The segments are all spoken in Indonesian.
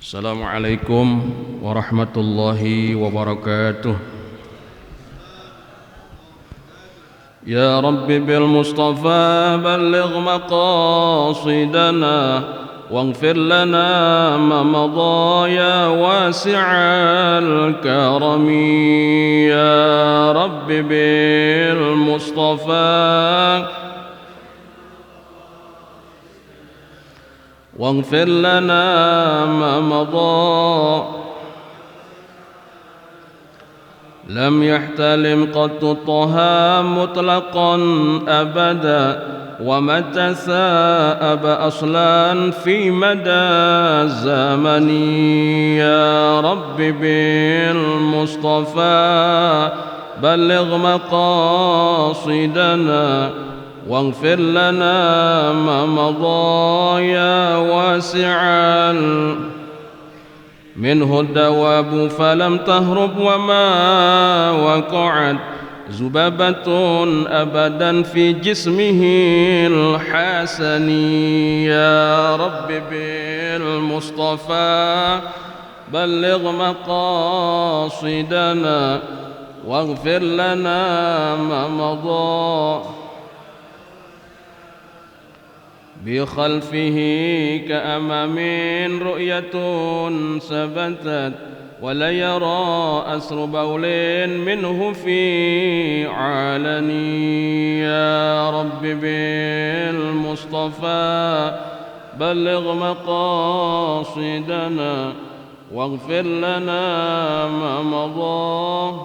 Assalamualaikum warahmatullahi wabarakatuh. Ya Rabbi bil Mustafa balligh maqasidana waghfir lana ma madha ya wasi'al karami. Ya Rabbi bil Mustafa واغفر لنا ما مضى لم يحتلم قط طه مطلقا أبدا ومتى ثاءب أصلا في مدى الزمن. يا رب بالمصطفى بلغ مقاصدنا واغفر لنا ما مضى يا واسع منه الدواب فلم تهرب وما وقعت ذبابة أبدا في جسمه الحسن. يا رب بالمصطفى بلغ مقاصدنا واغفر لنا ما مضى بخلفه كأمام رؤية ثبتت ولا يرى أسر بول منه في علن. يا رب بالمصطفى بلغ مقاصدنا واغفر لنا ما مضى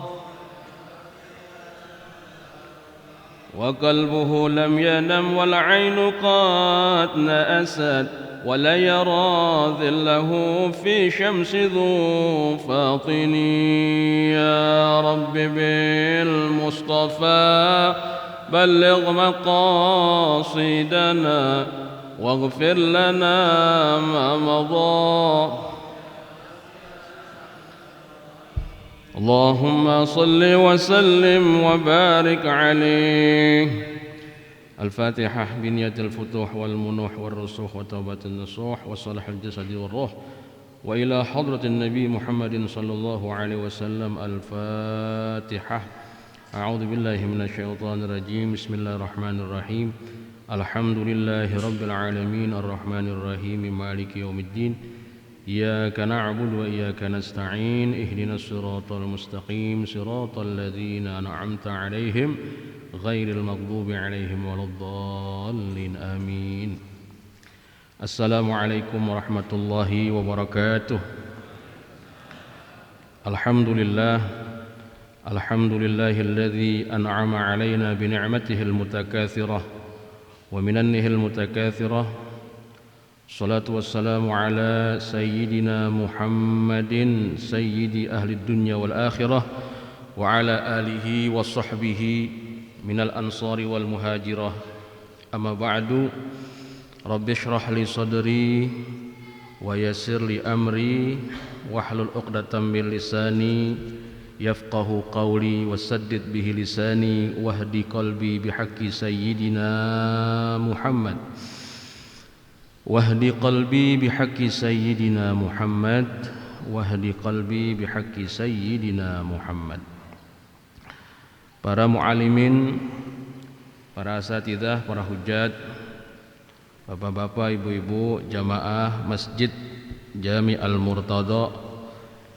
وقلبه لم ينم والعين قد نأست ولا يرى ذله في شمس ذو فاطن. يا رب بالمصطفى بلغ مقاصدنا واغفر لنا ما مضى. اللهم صل وسلم وبارك عليه. الفاتحة بنية الفتوح والمنوح والرسوخ وتوبة النصوح وصلح الجسد والروح وإلى حضرة النبي محمد صلى الله عليه وسلم. الفاتحة. أعوذ بالله من الشيطان الرجيم. بسم الله الرحمن الرحيم. الحمد لله رب العالمين الرحمن الرحيم مالك يوم الدين. إياك نعبد وإياك نستعين اهدنا الصراط المستقيم صراط الذين أنعمت عليهم غير المغضوب عليهم ولا الضالين آمين. السلام عليكم ورحمة الله وبركاته. الحمد لله الذي أنعم علينا بنعمته المتكاثرة ومننه المتكاثرة. الصلاة والسلام على سيدنا محمد سيد أهل الدنيا والآخرة وعلى آله وصحبه من الأنصار والمهاجرة. أما بعد رب اشرح لي صدري ويسر لي أمري واحلل عقدة من لساني يفقه قولي وسدد به لساني واهدي قلبي بحق سيدنا محمد واهدي قلبي بحق سيدنا محمد واهدي قلبي بحق سيدنا محمد. Para mu'alimin, para asatidzah, para hujjat, bapak-bapak, ibu-ibu, jamaah Masjid Jami Al-Murtada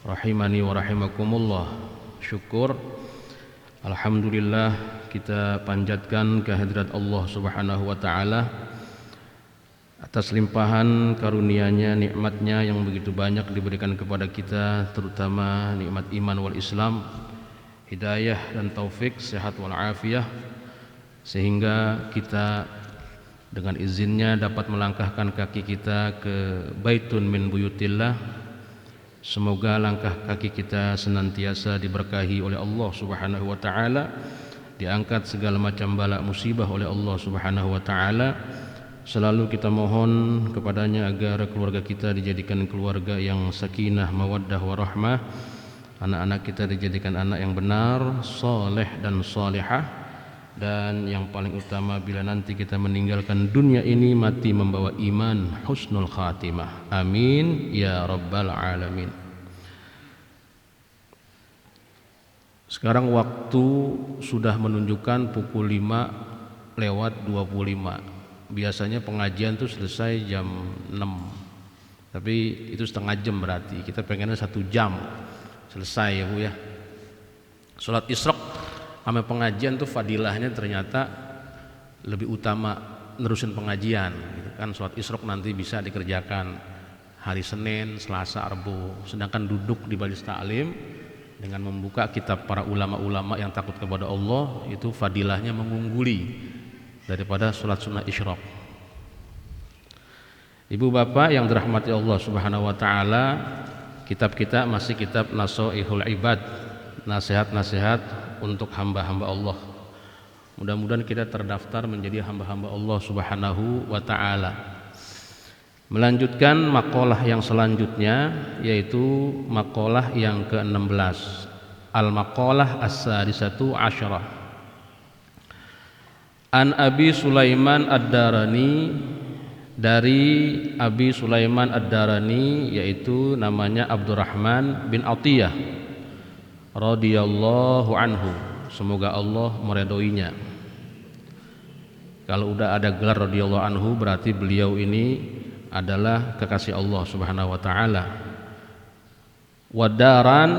rahimani wa rahimakumullah. Syukur, alhamdulillah kita panjatkan kehadirat Allah Subhanahu wa taala atas limpahan karunia-Nya, nikmat-Nya yang begitu banyak diberikan kepada kita, terutama nikmat iman wal Islam, hidayah dan taufik, sehat wal afiyah, sehingga kita dengan izinnya dapat melangkahkan kaki kita ke baitun min buyutillah. Semoga langkah kaki kita senantiasa diberkahi oleh Allah Subhanahu wa taala, diangkat segala macam bala musibah oleh Allah Subhanahu wa taala. Selalu kita mohon kepadanya agar keluarga kita dijadikan keluarga yang sakinah, mawaddah, warahmah. Anak-anak kita dijadikan anak yang benar, soleh dan solehah. dan yang paling utama bila nanti kita meninggalkan dunia ini mati membawa iman, husnul khatimah. Amin ya rabbal alamin. Sekarang waktu sudah menunjukkan pukul 5 lewat 25. Biasanya pengajian tuh selesai jam 6, tapi itu setengah jam, berarti kita pengennya 1 jam selesai ya Bu ya. Sholat Isyraq sama pengajian tuh fadilahnya ternyata lebih utama nerusin pengajian gitu kan. Sholat Isyraq nanti bisa dikerjakan hari Senin, Selasa, Rabu, sedangkan duduk di majelis taklim dengan membuka kitab para ulama-ulama yang takut kepada Allah itu fadilahnya mengungguli daripada sholat sunnah Isyraq. Ibu bapak yang dirahmati Allah Subhanahu wa taala, kitab kita masih kitab Nasaihul Ibad, nasihat-nasihat untuk hamba-hamba Allah. Mudah-mudahan kita terdaftar menjadi hamba-hamba Allah Subhanahu wa taala. Melanjutkan makalah yang selanjutnya, yaitu makalah yang ke-16, Al-Maqalah As-Sadisatu Asyarah. An Abi Sulaiman Ad-Darani, dari Abi Sulaiman Ad-Darani, yaitu namanya Abdurrahman bin Atiyah radhiyallahu anhu, semoga Allah meridhoinya. Kalau udah ada gelar radhiyallahu anhu berarti beliau ini adalah kekasih Allah Subhanahu wa taala. Wadaran,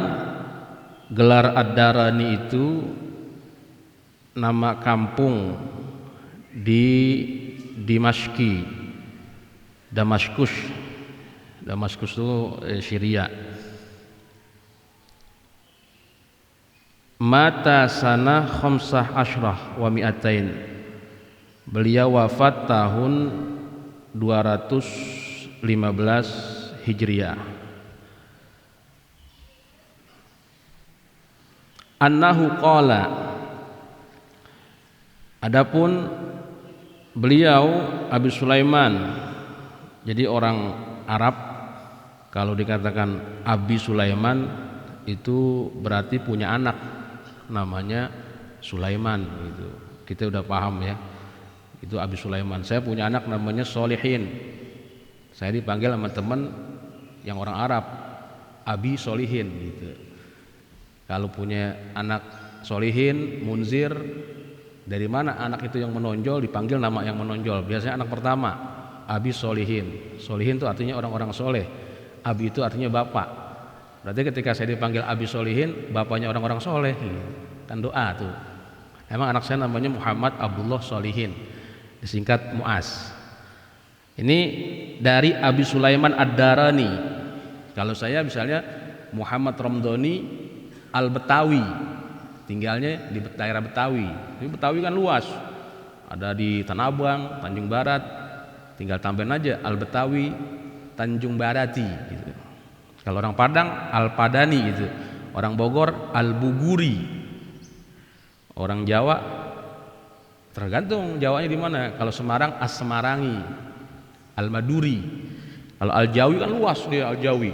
gelar Ad-Darani itu nama kampung di Dimashqi, Damaskus itu Syria. Mata sana khamsah asyrah wa mi'atain, beliau wafat tahun 215 Hijriah. Annahu qala, adapun beliau Abi Sulaiman, jadi orang Arab kalau dikatakan Abi Sulaiman itu berarti punya anak namanya Sulaiman gitu. Kita udah paham ya. Itu Abi Sulaiman. Saya punya anak namanya Solihin. Saya dipanggil sama teman yang orang Arab Abi Solihin gitu. Kalau punya anak Solihin, Munzir, dari mana anak itu yang menonjol dipanggil nama yang menonjol. Biasanya anak pertama Abi Solihin. Solihin itu artinya orang-orang soleh. Abi itu artinya bapak. Berarti ketika saya dipanggil Abi Solihin, bapaknya orang-orang soleh, kan doa tuh. Emang anak saya namanya Muhammad Abdullah Solihin, disingkat Muaz. Ini dari Abi Sulaiman Ad-Darani. Kalau saya misalnya Muhammad Ramdhani Al-Betawi, tinggalnya di daerah Betawi. Ini Betawi kan luas, ada di Tanah Abang, Tanjung Barat, tinggal tambahin aja Al-Betawi, Tanjung Barati gitu. Kalau orang Padang Al-Padani gitu, orang Bogor Al-Buguri, orang Jawa tergantung Jawanya di mana. Kalau Semarang As-Semarangi, Al-Maduri. Kalau Al-Jawi kan luas dia Al-Jawi.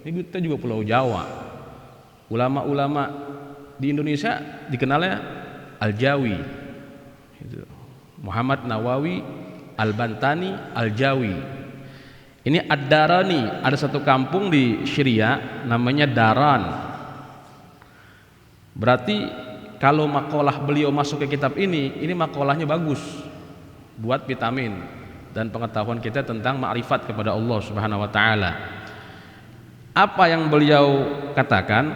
Ini kita juga Pulau Jawa. Ulama-ulama di Indonesia dikenalnya Al-Jawi. Gitu. Muhammad Nawawi Al-Bantani Al-Jawi. Ini Ad-Darani, ada satu kampung di Syria namanya Daran. Berarti kalau makalah beliau masuk ke kitab ini makalahnya bagus buat vitamin dan pengetahuan kita tentang ma'rifat kepada Allah Subhanahu wa taala. Apa yang beliau katakan?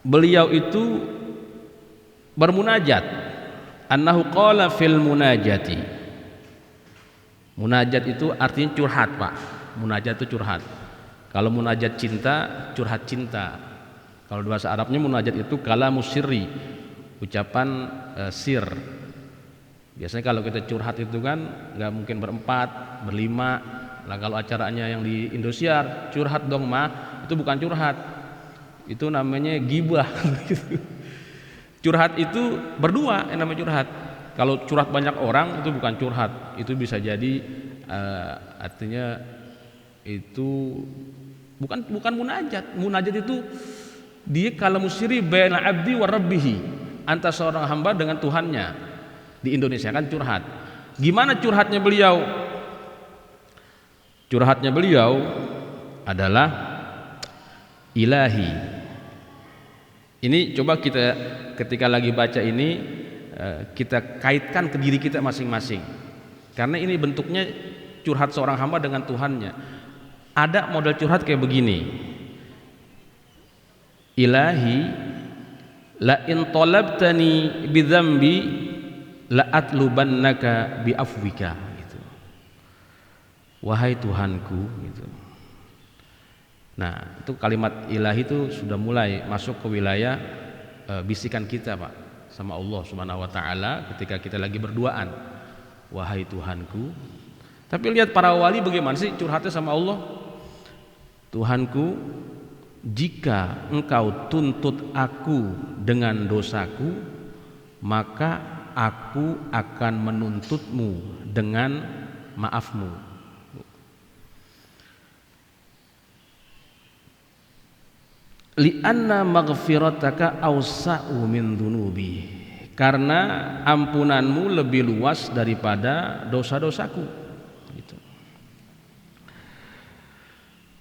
Beliau itu bermunajat. Annahu qala fil munajati. Munajat itu artinya curhat, Pak. Munajat itu curhat. Kalau munajat cinta, curhat cinta. Kalau bahasa Arabnya munajat itu kalamus sirri, ucapan sir. Biasanya kalau kita curhat itu kan nggak mungkin berempat, berlima. Lah kalau acaranya yang di Indosiar, curhat dong mah, itu bukan curhat. Itu namanya gibah. Curhat itu berdua yang namanya curhat. Kalau curhat banyak orang itu bukan curhat, itu bisa jadi artinya itu bukan munajat. Munajat itu dia kalamus sirri baina abdi wa rabbih. antara seorang hamba dengan Tuhannya. Di Indonesia kan curhat. Gimana curhatnya beliau? Curhatnya beliau adalah, ilahi. Ini coba kita ketika lagi baca ini kita kaitkan ke diri kita masing-masing. Karena ini bentuknya curhat seorang hamba dengan Tuhannya. Ada model curhat kayak begini. Ilahi, la in talabtani bidzambi la atlubannaka biafwika, gitu. Wahai Tuhanku, gitu. Nah, itu kalimat ilahi itu sudah mulai masuk ke wilayah bisikan kita, Pak, sama Allah Subhanahu wa taala ketika kita lagi berduaan. Wahai Tuhanku. Tapi lihat para wali bagaimana sih curhatnya sama Allah. Tuhanku, jika engkau tuntut aku dengan dosaku, maka aku akan menuntutmu dengan maafmu. Li'anna maghfirataka awsa'u min dunubi, karena ampunanmu lebih luas daripada dosa-dosaku, gitu.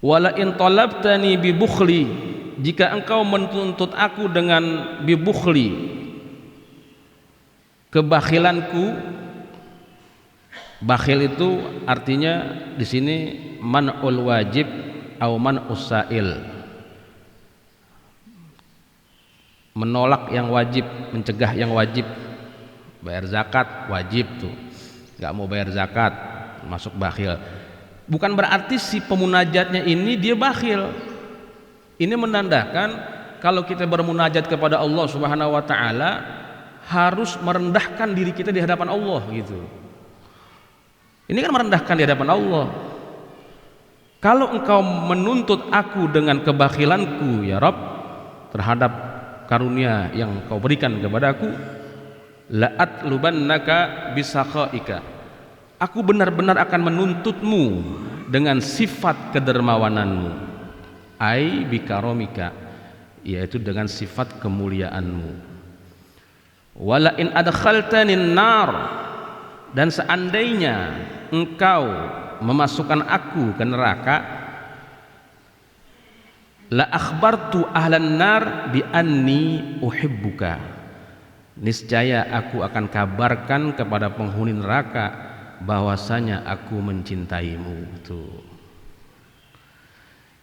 Wala in talabtani bi bukhli, jika engkau menuntut aku dengan bi bukhli, kebakhilanku. Bakhil itu artinya di sini man'ul wajib atau man'us sa'il, menolak yang wajib, mencegah yang wajib. Bayar zakat wajib tuh, nggak mau bayar zakat masuk bakhil. Bukan berarti si pemunajatnya ini dia bakhil. Ini menandakan kalau kita bermunajat kepada Allah Subhanahu wa taala harus merendahkan diri kita di hadapan Allah, gitu. Ini kan merendahkan di hadapan Allah. Kalau engkau menuntut aku dengan kebakhilanku ya Rabb terhadap karunia yang kau berikan kepadaku, la'at lubannaka bisaqaika, aku benar-benar akan menuntutmu dengan sifat kedermawananmu, ai bikaromika, yaitu dengan sifat kemuliaanmu. Wala in adkhaltanin nar, dan seandainya engkau memasukkan aku ke neraka, la akhbartu ahlan nar bi anni uhibbuka, niscaya aku akan kabarkan kepada penghuni neraka bahwasanya aku mencintaimu. Tuh.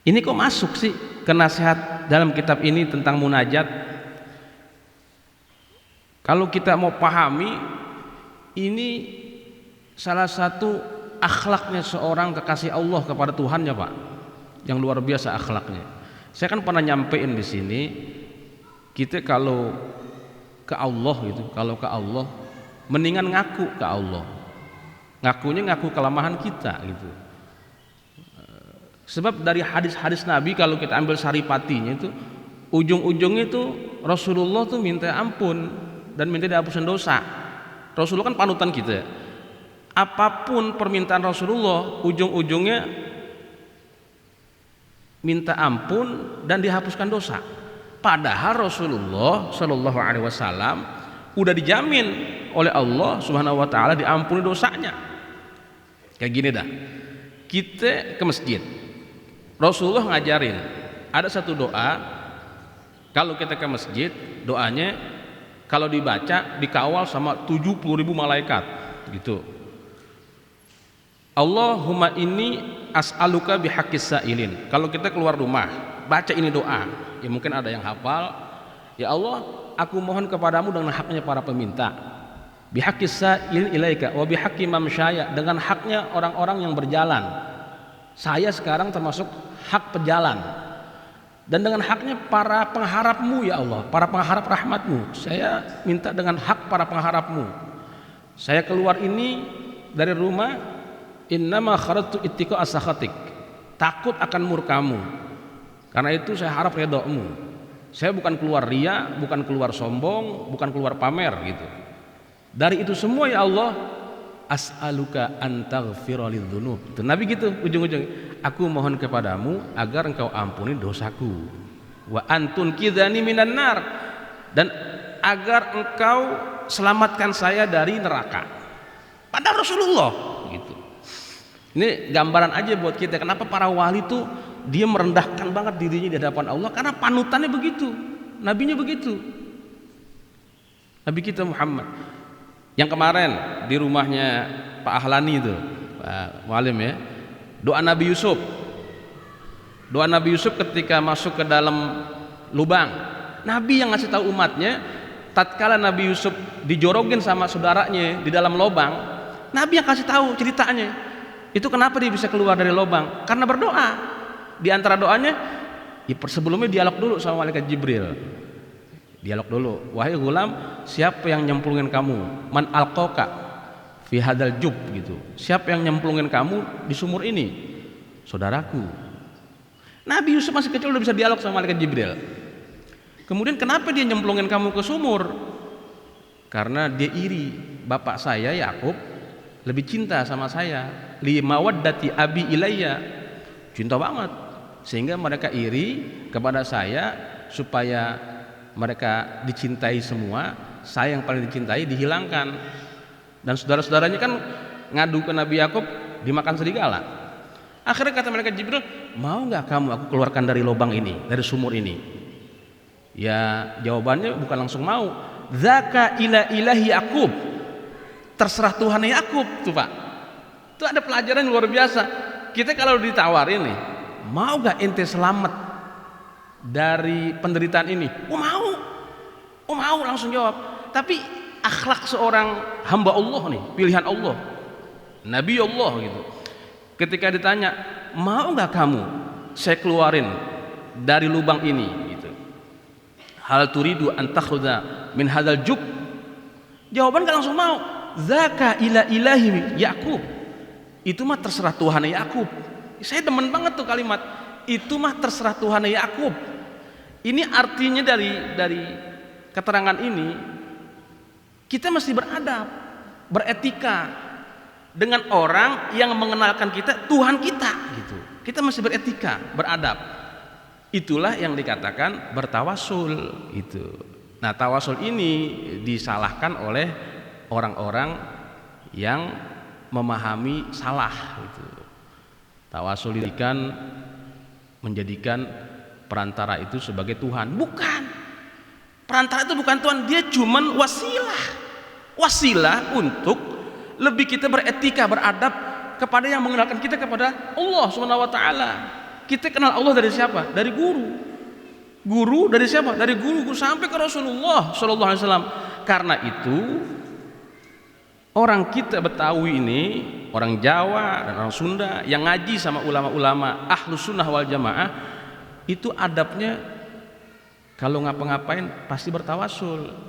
Ini kok masuk sih ke nasihat dalam kitab ini tentang munajat? Kalau kita mau pahami, ini salah satu akhlaknya seorang kekasih Allah kepada Tuhannya, Pak, yang luar biasa akhlaknya. Saya kan pernah nyampein di sini, kita kalau ke Allah gitu, kalau ke Allah mendingan ngaku ke Allah. Ngakunya ngaku kelemahan kita gitu. Sebab dari hadis-hadis Nabi kalau kita ambil saripatinya itu ujung-ujungnya itu Rasulullah tuh minta ampun dan minta dihapusin dosa. Rasulullah kan panutan kita. Apapun permintaan Rasulullah ujung-ujungnya minta ampun dan dihapuskan dosa. Padahal Rasulullah Shallallahu Alaihi Wasallam udah dijamin oleh Allah Subhanahu Wa Taala diampuni dosanya. Kayak gini dah, kita ke masjid, Rasulullah ngajarin ada satu doa. Kalau kita ke masjid, doanya kalau dibaca dikawal sama 70.000 malaikat, gitu. Allahumma inni as'aluka bihaqqis sa'ilin. Kalau kita keluar rumah, baca ini doa. Ya mungkin ada yang hafal. Ya Allah, aku mohon kepadamu dengan haknya para peminta. Bihaqqis sa'ilin ilaika wa bihaqqi mamsyaya, dengan haknya orang-orang yang berjalan. Saya sekarang termasuk hak pejalan. Dan dengan haknya para pengharapmu ya Allah, para pengharap rahmatmu. Saya minta dengan hak para pengharapmu. Saya keluar ini dari rumah, innama kharajtu ittiqa asakhatik, takut akan murkamu. Karena itu saya harap ridhomu. Saya bukan keluar riya, bukan keluar sombong, bukan keluar pamer, gitu. Dari itu semua ya Allah, as'aluka an taghfira lidzunub. Itu Nabi gitu ujung-ujung. Aku mohon kepadamu agar engkau ampuni dosaku. Wa antun kidani minan nar, dan agar engkau selamatkan saya dari neraka. Padahal Rasulullah gitu. Ini gambaran aja buat kita kenapa para wali tuh dia merendahkan banget dirinya di hadapan Allah, karena panutannya begitu, nabinya begitu. Nabi kita Muhammad yang kemarin di rumahnya Pak Ahlani itu, Pak Mualim ya, doa Nabi Yusuf. Doa Nabi Yusuf ketika masuk ke dalam lubang, Nabi yang ngasih tahu umatnya, tatkala Nabi Yusuf dijorogin sama saudaranya di dalam lubang, Nabi yang kasih tahu ceritanya. Itu kenapa dia bisa keluar dari lubang? Karena berdoa. Di antara doanya, ya sebelumnya dialog dulu sama malaikat Jibril. Dialog dulu. Wahai gulam, siapa yang nyemplungin kamu? Man alqaka fi hadal jub gitu. Siapa yang nyemplungin kamu di sumur ini? Saudaraku. Nabi Yusuf masih kecil udah bisa dialog sama malaikat Jibril. Kemudian kenapa dia nyemplungin kamu ke sumur? Karena dia iri. Bapak saya Yakub lebih cinta sama saya. Li mawaddati abi ilayya. Cinta banget. Sehingga mereka iri kepada saya supaya mereka dicintai semua, saya yang paling dicintai dihilangkan. Dan saudara-saudaranya kan ngadu ke Nabi Yakub, dimakan serigala. Akhirnya kata malaikat Jibril, mau nggak kamu aku keluarkan dari lubang ini, dari sumur ini? Ya jawabannya bukan langsung mau. Zaka ila ilahi Yakub, terserah Tuhan Yakub tuh Pak. Itu ada pelajaran yang luar biasa. Kita kalau ditawarin nih, mau nggak ente selamat dari penderitaan ini? Oh mau langsung jawab. Tapi akhlak seorang hamba Allah nih, pilihan Allah, Nabi Allah gitu. Ketika ditanya, mau nggak kamu saya keluarin dari lubang ini gitu. Hal turidu an takhruja min hadzal jub? Jawaban kan langsung mau. Zaka ila ilahi Yakub. Itu mah terserah Tuhan Yakub. Saya demen banget tuh kalimat. Itu mah terserah Tuhan Yakub. Ini artinya dari keterangan ini, kita mesti beradab, beretika dengan orang yang mengenalkan kita Tuhan kita gitu. Kita mesti beretika, beradab. Itulah yang dikatakan bertawasul itu. Nah, tawasul ini disalahkan oleh orang-orang yang memahami salah gitu. Tawasul itu kan menjadikan perantara itu sebagai Tuhan. Bukan. Perantara itu bukan Tuhan, dia cuman wasilah. Wasilah untuk lebih kita beretika, beradab kepada yang mengenalkan kita kepada Allah Subhanahu wa taala. Kita kenal Allah dari siapa? Dari guru. Guru dari siapa? Dari guru sampai ke Rasulullah sallallahu alaihi wasallam. Karena itu orang kita Betawi ini, orang Jawa dan orang Sunda yang ngaji sama ulama-ulama Ahlus Sunnah wal Jamaah, itu adabnya kalau ngapa-ngapain pasti bertawasul.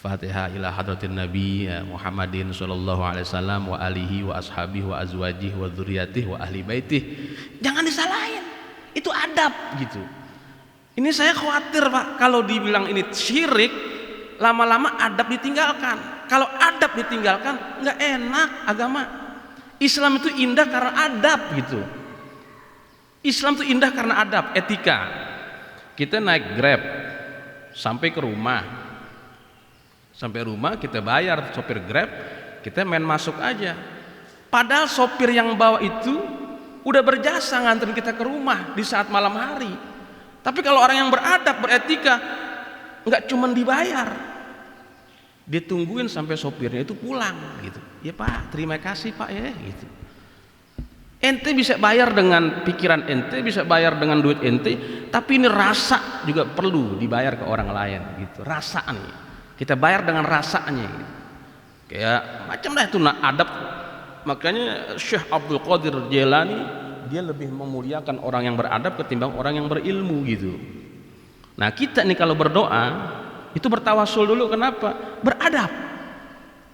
Fatihah ila hadratin Nabi Muhammadin sallallahu alaihi wasallam wa alihi wa ashabihi wa azwajihi wa dzurriyyatihi wa ahli baitihi. Jangan disalahin. Itu adab gitu. Ini saya khawatir Pak, kalau dibilang ini syirik, lama-lama adab ditinggalkan. Kalau adab ditinggalkan, nggak enak agama. Islam itu indah karena adab gitu. Islam itu indah karena adab, etika. Kita naik Grab sampai ke rumah. Sampai rumah kita bayar sopir Grab, kita main masuk aja. Padahal sopir yang bawa itu udah berjasa nganterin kita ke rumah di saat malam hari. Tapi kalau orang yang beradab, beretika, nggak cuman dibayar, ditungguin sampai sopirnya itu pulang gitu. Ya Pak, terima kasih Pak ya gitu. Ente bisa bayar dengan pikiran ente, bisa bayar dengan duit ente, tapi ini rasa juga perlu dibayar ke orang lain gitu. Rasa nih. Kita bayar dengan rasanya gitu. Kayak macam dah itu adab. Makanya Syekh Abdul Qadir Jailani dia lebih memuliakan orang yang beradab ketimbang orang yang berilmu gitu. Nah kita nih kalau berdoa itu bertawasul dulu. Kenapa? Beradab.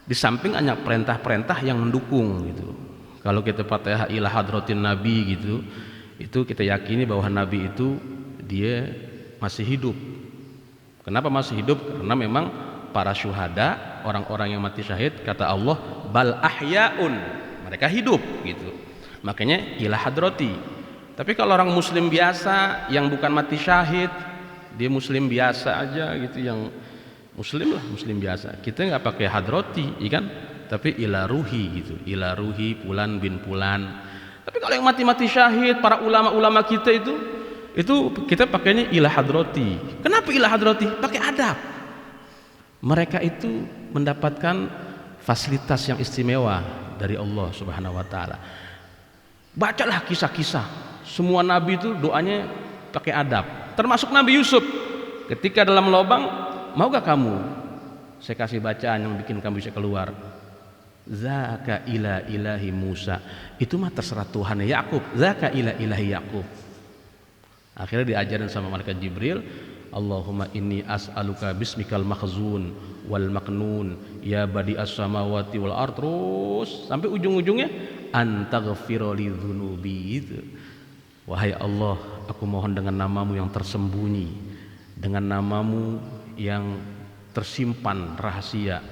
Di samping hanya perintah-perintah yang mendukung gitu. Kalau kita Fatihah ila hadratin Nabi gitu, itu kita yakini bahwa Nabi itu dia masih hidup. Kenapa masih hidup? Karena memang para syuhada, orang-orang yang mati syahid, kata Allah, bal ahyaun, mereka hidup gitu. Makanya ila hadrati. Tapi kalau orang muslim biasa yang bukan mati syahid, dia muslim biasa aja gitu, yang muslim lah, muslim biasa. Kita nggak pakai hadrati, ikan, tapi ila ruhi gitu, ila ruhi Fulan bin Fulan. Tapi kalau yang mati-mati syahid, para ulama-ulama kita itu kita pakainya ila hadrati. Kenapa ila hadrati? Pakai adab. Mereka itu mendapatkan fasilitas yang istimewa dari Allah Subhanahu wa taala. Bacalah kisah-kisah. Semua nabi itu doanya pakai adab. Termasuk Nabi Yusuf. Ketika dalam lubang, maukah kamu saya kasih bacaan yang bikin kamu bisa keluar? Zaka ila ilahi Musa. Itu mah terserah Tuhan Yakub. Zaka ila ilahi Yakub. Akhirnya diajarin sama malaikat Jibril, Allahumma inni as'aluka bismikal makhzun wal maknun ya badi'as samawati wal ard, terus sampai ujung-ujungnya antaghfirli dzunubi. Wahai Allah, aku mohon dengan namamu yang tersembunyi, dengan namamu yang tersimpan rahasia.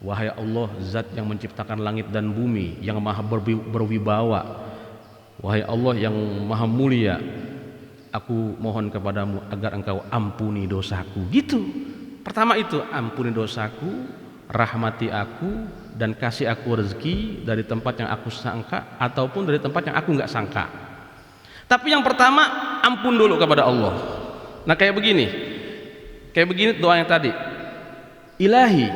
Wahai Allah, zat yang menciptakan langit dan bumi, yang maha berwibawa. Wahai Allah yang maha mulia, aku mohon kepadamu agar engkau ampuni dosaku. Gitu. Pertama itu, ampuni dosaku, rahmati aku, dan kasih aku rezeki dari tempat yang aku sangka ataupun dari tempat yang aku nggak sangka. Tapi yang pertama, ampun dulu kepada Allah. Nah kayak begini doa yang tadi. Ilahi,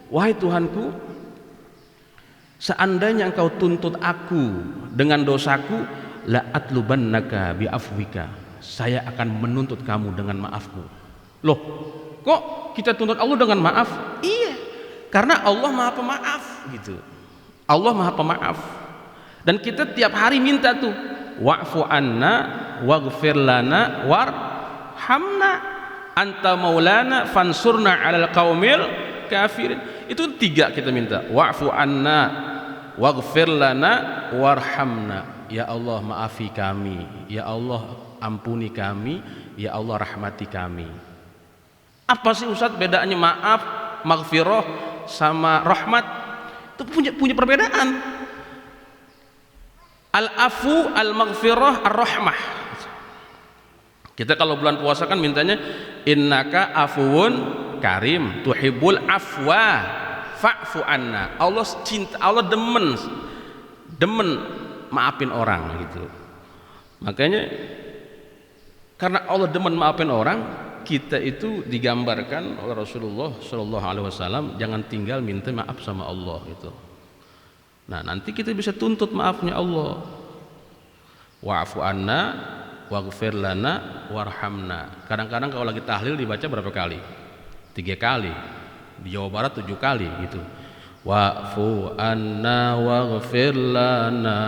wahai Tuhanku, seandainya engkau tuntut aku dengan dosaku, la atlubannaka bi'afwika, saya akan menuntut kamu dengan maafmu. Loh, kok kita tuntut Allah dengan maaf? Iya, karena Allah maha pemaaf gitu. Allah maha pemaaf. Dan kita tiap hari minta tuh, wa'fu anna waghfir lana warhamna anta maulana fansurna 'alal qaumil kafirin. Itu 3 kita minta, wa'fu anna waghfir lana warhamna. Ya Allah maafi kami, ya Allah ampuni kami, ya Allah rahmati kami. Apa sih Ustaz bedanya maaf, maghfirah sama rahmat? Itu punya perbedaan. Al-afu, al-maghfirah, ar-rahmah. Kita kalau bulan puasa kan mintanya innaka afuwun karim tuhibbul afwa fa'fu anna. Allah cinta, Allah demen maafin orang gitu. Makanya karena Allah demen maafin orang, kita itu digambarkan oleh Rasulullah Shallallahu Alaihi Wasallam jangan tinggal minta maaf sama Allah gitu. Nah nanti kita bisa tuntut maafnya Allah. Wa'fu anna waghfir lana warhamna. Kadang-kadang kalau lagi tahlil dibaca berapa kali? 3 kali. Di Jawa Barat 7 kali gitu. Wa'fu anna waghfir lana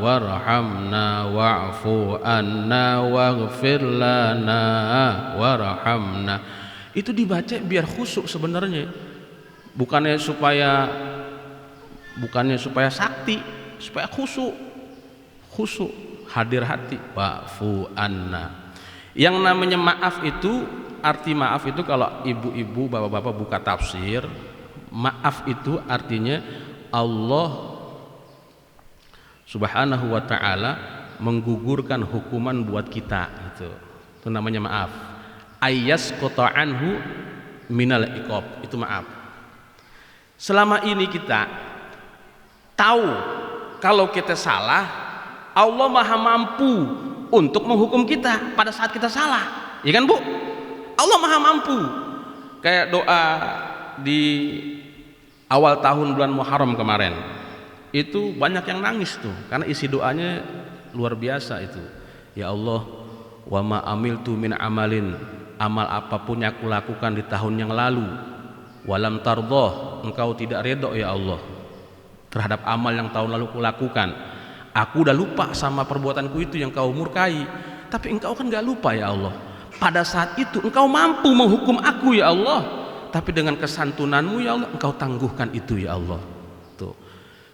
warhamna wa'fu anna waghfir lana warhamna. Itu dibaca biar khusyuk sebenarnya. Bukannya supaya sakti, supaya khusyuk hadir hati. Wa'fu anna. Yang namanya maaf itu, arti maaf itu kalau ibu-ibu bapak-bapak buka tafsir, maaf itu artinya Allah Subhanahu wa ta'ala menggugurkan hukuman buat kita gitu. Itu namanya maaf. Ayyasqata anhu minal iqab, itu maaf. Selama ini kita tahu kalau kita salah, Allah maha mampu untuk menghukum kita pada saat kita salah, ya kan Bu? Allah maha mampu. Kayak doa di awal tahun bulan Muharram kemarin itu banyak yang nangis tuh karena isi doanya luar biasa itu. Ya Allah, wa ma amiltu min amalin, amal apapun yang aku lakukan di tahun yang lalu, walam tardhah, engkau tidak redha ya Allah terhadap amal yang tahun lalu aku lakukan. Aku udah lupa sama perbuatanku itu yang kau murkai, tapi engkau kan gak lupa ya Allah. Pada saat itu engkau mampu menghukum aku ya Allah, tapi dengan kesantunanmu ya Allah engkau tangguhkan itu ya Allah. Tuh,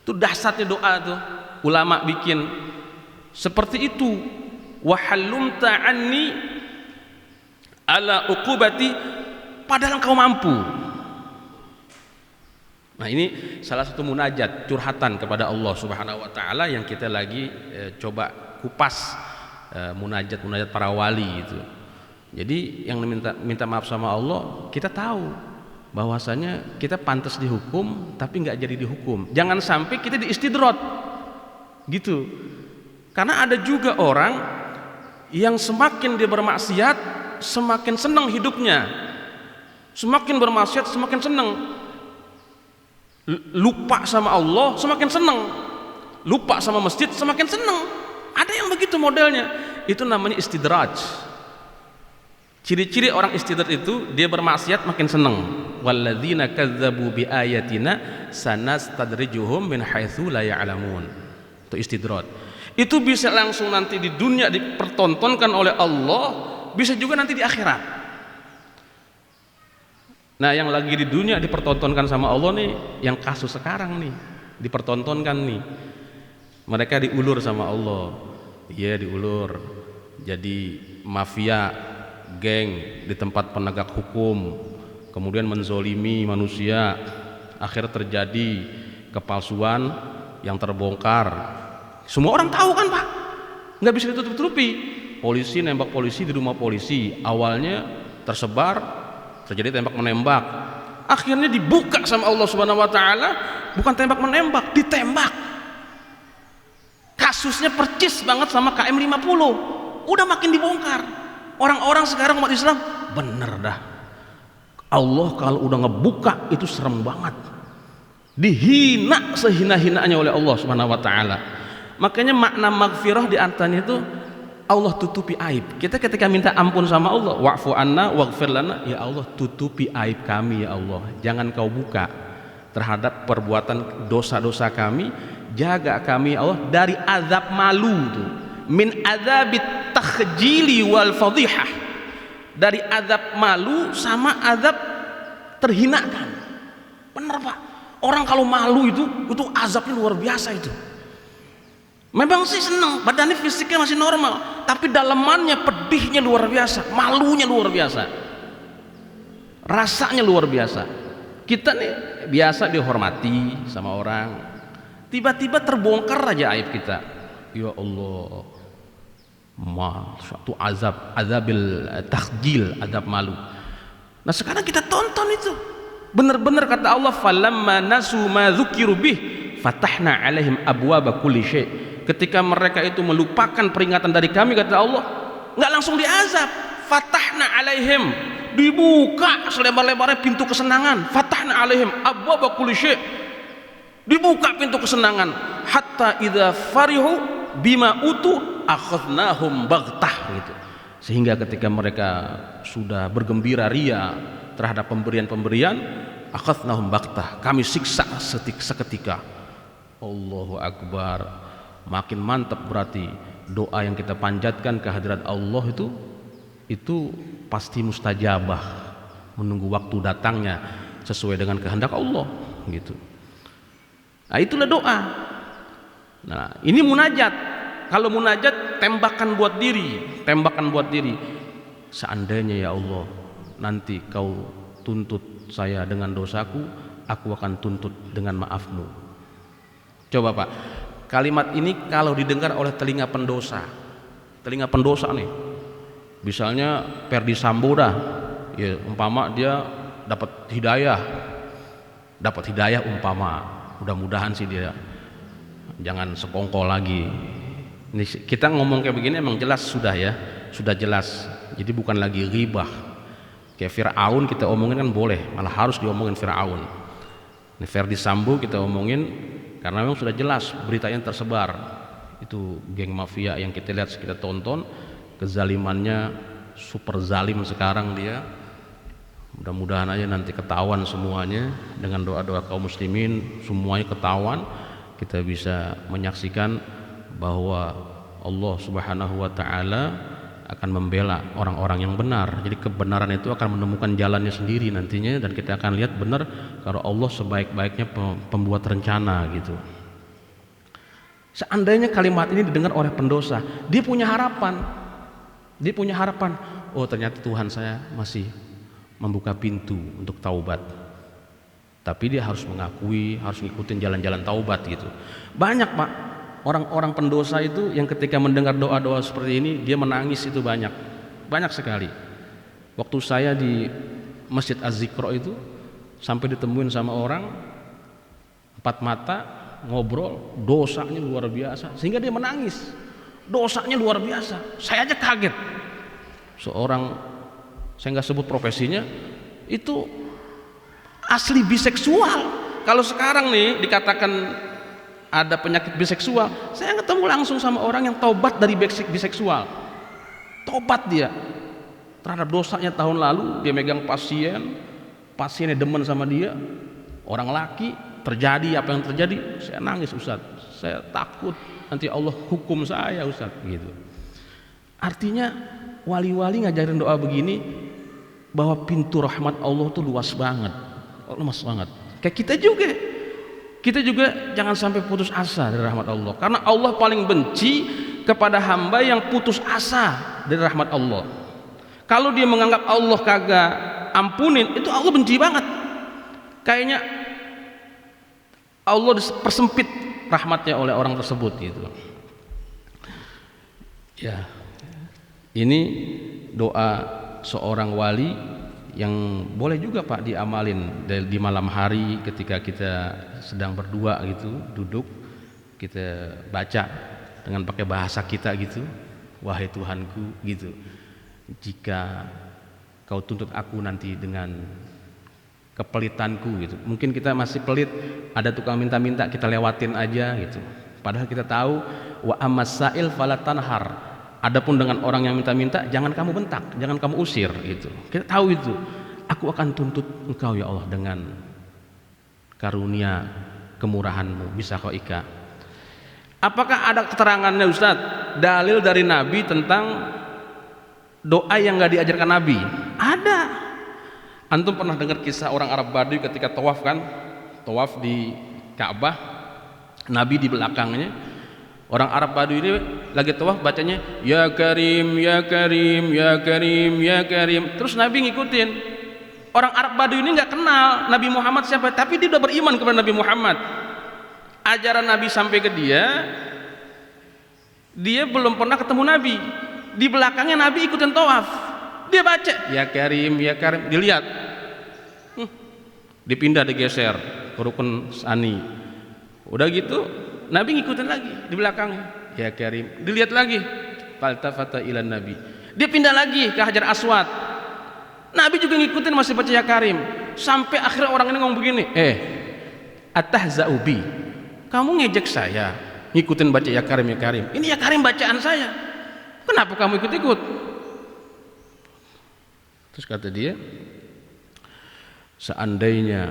itu dahsyatnya doa tuh ulama bikin seperti itu. Wa halumta anni ala uqubati, padahal engkau mampu. Nah ini salah satu munajat, curhatan kepada Allah Subhanahu wa ta'ala yang kita lagi coba kupas, munajat para wali itu. Jadi yang minta maaf sama Allah, kita tahu bahwasanya kita pantas dihukum tapi nggak jadi dihukum. Jangan sampai kita diistidrot gitu. Karena ada juga orang yang semakin dia bermaksiat semakin senang hidupnya, semakin bermaksiat semakin senang, lupa sama Allah semakin senang, lupa sama masjid semakin senang. Ada yang begitu modelnya. Itu namanya istidraj. Ciri-ciri orang istidraj itu dia bermaksiat makin senang. Walladzina kadzdzabu biayatina sanastadrijuhum min haitsu la ya'lamun. Itu istidraj. Itu bisa langsung nanti di dunia dipertontonkan oleh Allah, bisa juga nanti di akhirat. Nah, yang lagi di dunia dipertontonkan sama Allah nih, yang kasus sekarang nih dipertontonkan nih. Mereka diulur sama Allah. Iya, diulur. Jadi mafia, geng di tempat penegak hukum, kemudian menzolimi manusia, akhirnya terjadi kepalsuan yang terbongkar. Semua orang tahu kan Pak, nggak bisa ditutup-tutupi. Polisi nembak polisi di rumah polisi, awalnya tersebar, terjadi tembak menembak, akhirnya dibuka sama Allah Subhanahu Wa Taala, bukan tembak menembak, ditembak. Kasusnya percis banget sama KM 50, udah makin dibongkar. Orang-orang sekarang umat Islam bener dah, Allah kalau udah ngebuka itu serem banget, dihina sehina-hinanya oleh Allah Subhanahu Wa Taala. Makanya makna maghfirah di antaranya itu Allah tutupi aib. Kita ketika minta ampun sama Allah, wa'fu anna waghfir lana, ya Allah tutupi aib kami ya Allah, jangan kau buka terhadap perbuatan dosa-dosa kami, jaga kami ya Allah dari azab malu tuh, min azabit takhjili wal fadhihah, dari azab malu sama azab terhinakan. Bener Pak, orang kalau malu itu azabnya luar biasa itu. Memang sih senang, badannya fisiknya masih normal, tapi dalamannya pedihnya luar biasa, malunya luar biasa, rasanya luar biasa. Kita nih biasa dihormati sama orang, tiba-tiba terbongkar aja aib kita, ya Allah, suatu azabil takhjil, azab malu. Nah sekarang kita tonton itu, bener-bener kata Allah, falamma nasu ma dzukiru bih fatahna alaihim abwaba kulli syai'. Ketika mereka itu melupakan peringatan dari kami, kata Allah, nggak langsung diazab. Fatahna alaihim, dibuka selebar-lebarnya pintu kesenangan. Fatahna alaihim abwaba kulli syai', dibuka pintu kesenangan. Hatta idza farihu bima utu akhadnahum baghtah gitu. Sehingga ketika mereka sudah bergembira ria terhadap pemberian-pemberian, akhadnahum baghtah, kami siksa seketika. Allahu Akbar. Makin mantap berarti doa yang kita panjatkan ke hadirat Allah itu pasti mustajabah, menunggu waktu datangnya sesuai dengan kehendak Allah gitu. Nah itulah doa. Nah ini munajat. Kalau munajat tembakan buat diri. Seandainya ya Allah nanti kau tuntut saya dengan dosaku, aku akan tuntut dengan maafmu. Coba Pak, kalimat ini kalau didengar oleh telinga pendosa nih, misalnya Ferdi Sambo dah, ya umpama dia dapat hidayah umpama, mudah-mudahan sih dia jangan sekongkol lagi. Ini kita ngomong kayak begini emang jelas sudah jelas, jadi bukan lagi ghibah. Kayak Fir'aun kita omongin kan boleh, malah harus diomongin Fir'aun. Ini Ferdi Sambo kita omongin karena memang sudah jelas beritanya tersebar, itu geng mafia yang kita lihat, kita tonton kezalimannya, super zalim sekarang dia. Mudah-mudahan aja nanti ketahuan semuanya, dengan doa-doa kaum muslimin semuanya ketahuan, kita bisa menyaksikan bahwa Allah Subhanahu Wa Taala akan membela orang-orang yang benar. Jadi kebenaran itu akan menemukan jalannya sendiri nantinya, dan kita akan lihat benar kalau Allah sebaik-baiknya pembuat rencana gitu. Seandainya kalimat ini didengar oleh pendosa, dia punya harapan, oh ternyata Tuhan saya masih membuka pintu untuk taubat. Tapi dia harus mengakui, harus ngikutin jalan-jalan taubat gitu. Banyak Pak orang-orang pendosa itu yang ketika mendengar doa-doa seperti ini dia menangis, itu banyak sekali. Waktu saya di Masjid Az-Ziqra itu sampai ditemuin sama orang empat mata ngobrol, dosanya luar biasa sehingga dia menangis. Dosanya luar biasa. Saya aja kaget. Seorang, saya nggak sebut profesinya, itu asli biseksual. Kalau sekarang nih dikatakan ada penyakit biseksual, saya ketemu langsung sama orang yang taubat dari biseksual. Tobat dia terhadap dosanya tahun lalu. Dia megang pasiennya demen sama dia, orang laki. Terjadi apa yang terjadi, saya nangis Ustaz. Saya takut nanti Allah hukum saya Ustaz gitu. Artinya wali-wali ngajarin doa begini, bahwa pintu rahmat Allah tuh luas banget, kayak kita juga jangan sampai putus asa dari rahmat Allah, karena Allah paling benci kepada hamba yang putus asa dari rahmat Allah. Kalau dia menganggap Allah kagak ampunin, itu Allah benci banget. Kayaknya Allah persempit rahmatnya oleh orang tersebut gitu. Ya, ini doa seorang wali yang boleh juga Pak diamalin di malam hari ketika kita sedang berdua gitu, duduk kita baca dengan pakai bahasa kita gitu. Wahai Tuhanku gitu, jika kau tuntut aku nanti dengan kepelitanku gitu. Mungkin kita masih pelit, ada tukang minta-minta kita lewatin aja gitu. Padahal kita tahu wa ammasail fala tanhar. Adapun dengan orang yang minta-minta jangan kamu bentak, jangan kamu usir gitu. Kita tahu itu. Aku akan tuntut engkau ya Allah dengan karunia kemurahanmu, bisa kau ika. Apakah ada keterangannya Ustaz? Dalil dari Nabi tentang doa yang enggak diajarkan Nabi? Ada. Antum pernah dengar kisah orang Arab Baduy ketika tawaf kan? Tawaf di Ka'bah, Nabi di belakangnya. Orang Arab Baduy ini lagi tawaf bacanya ya Karim, ya Karim, ya Karim, ya Karim. Terus Nabi ngikutin. Orang Arab Baduy ini nggak kenal Nabi Muhammad siapa, tapi dia udah beriman kepada Nabi Muhammad. Ajaran Nabi sampai ke dia belum pernah ketemu Nabi. Di belakangnya Nabi ikutin tawaf. Dia baca ya Karim, ya Karim, dilihat. Dipindah, digeser ke rukun sani. Udah gitu Nabi ngikutin lagi di belakangnya ya Karim, dilihat lagi. Faltafata ilan Nabi, dia pindah lagi ke Hajar Aswad. Nabi juga ngikutin, masih baca ya Karim. Sampai akhirnya orang ini ngomong begini, atahza'u bi, kamu ngejek saya ngikutin baca ya Karim, ya Karim. Ini ya Karim bacaan saya, kenapa kamu ikut-ikut? Terus kata dia, seandainya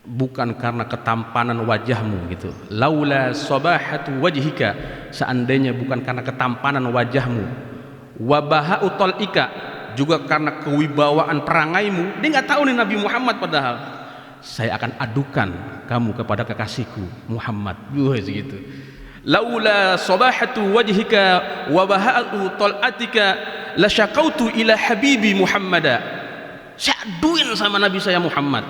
bukan karena ketampanan wajahmu gitu, laula sabahatu wajhika, seandainya bukan karena ketampanan wajahmu, wabaha'u tal'ika, juga karena kewibawaan perangaimu. Dia nggak tahu nih Nabi Muhammad, padahal saya akan adukan kamu kepada kekasihku Muhammad. Gitu. Laula sabahatu wajhika wa baha'u tal'atika la syaqautu ila habibi Muhammada. Saya aduin sama Nabi saya Muhammad.